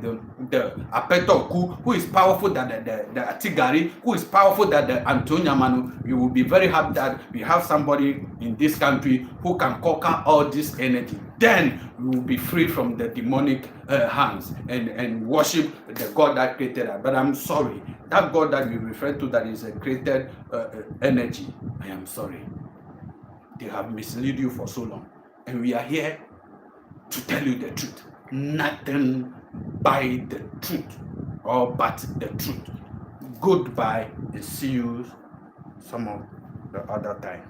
Apetoku, who is powerful than the Atigari, who is powerful than the Antonyamanu. You will be very happy that we have somebody in this country who can conquer all this energy. Then we will be free from the demonic hands and worship the God that created us. But I'm sorry, that God that you refer to that is a created energy, I am sorry. They have misled you for so long. And we are here to tell you the truth. Nothing by the truth or but the truth. Goodbye and see you some of the other time.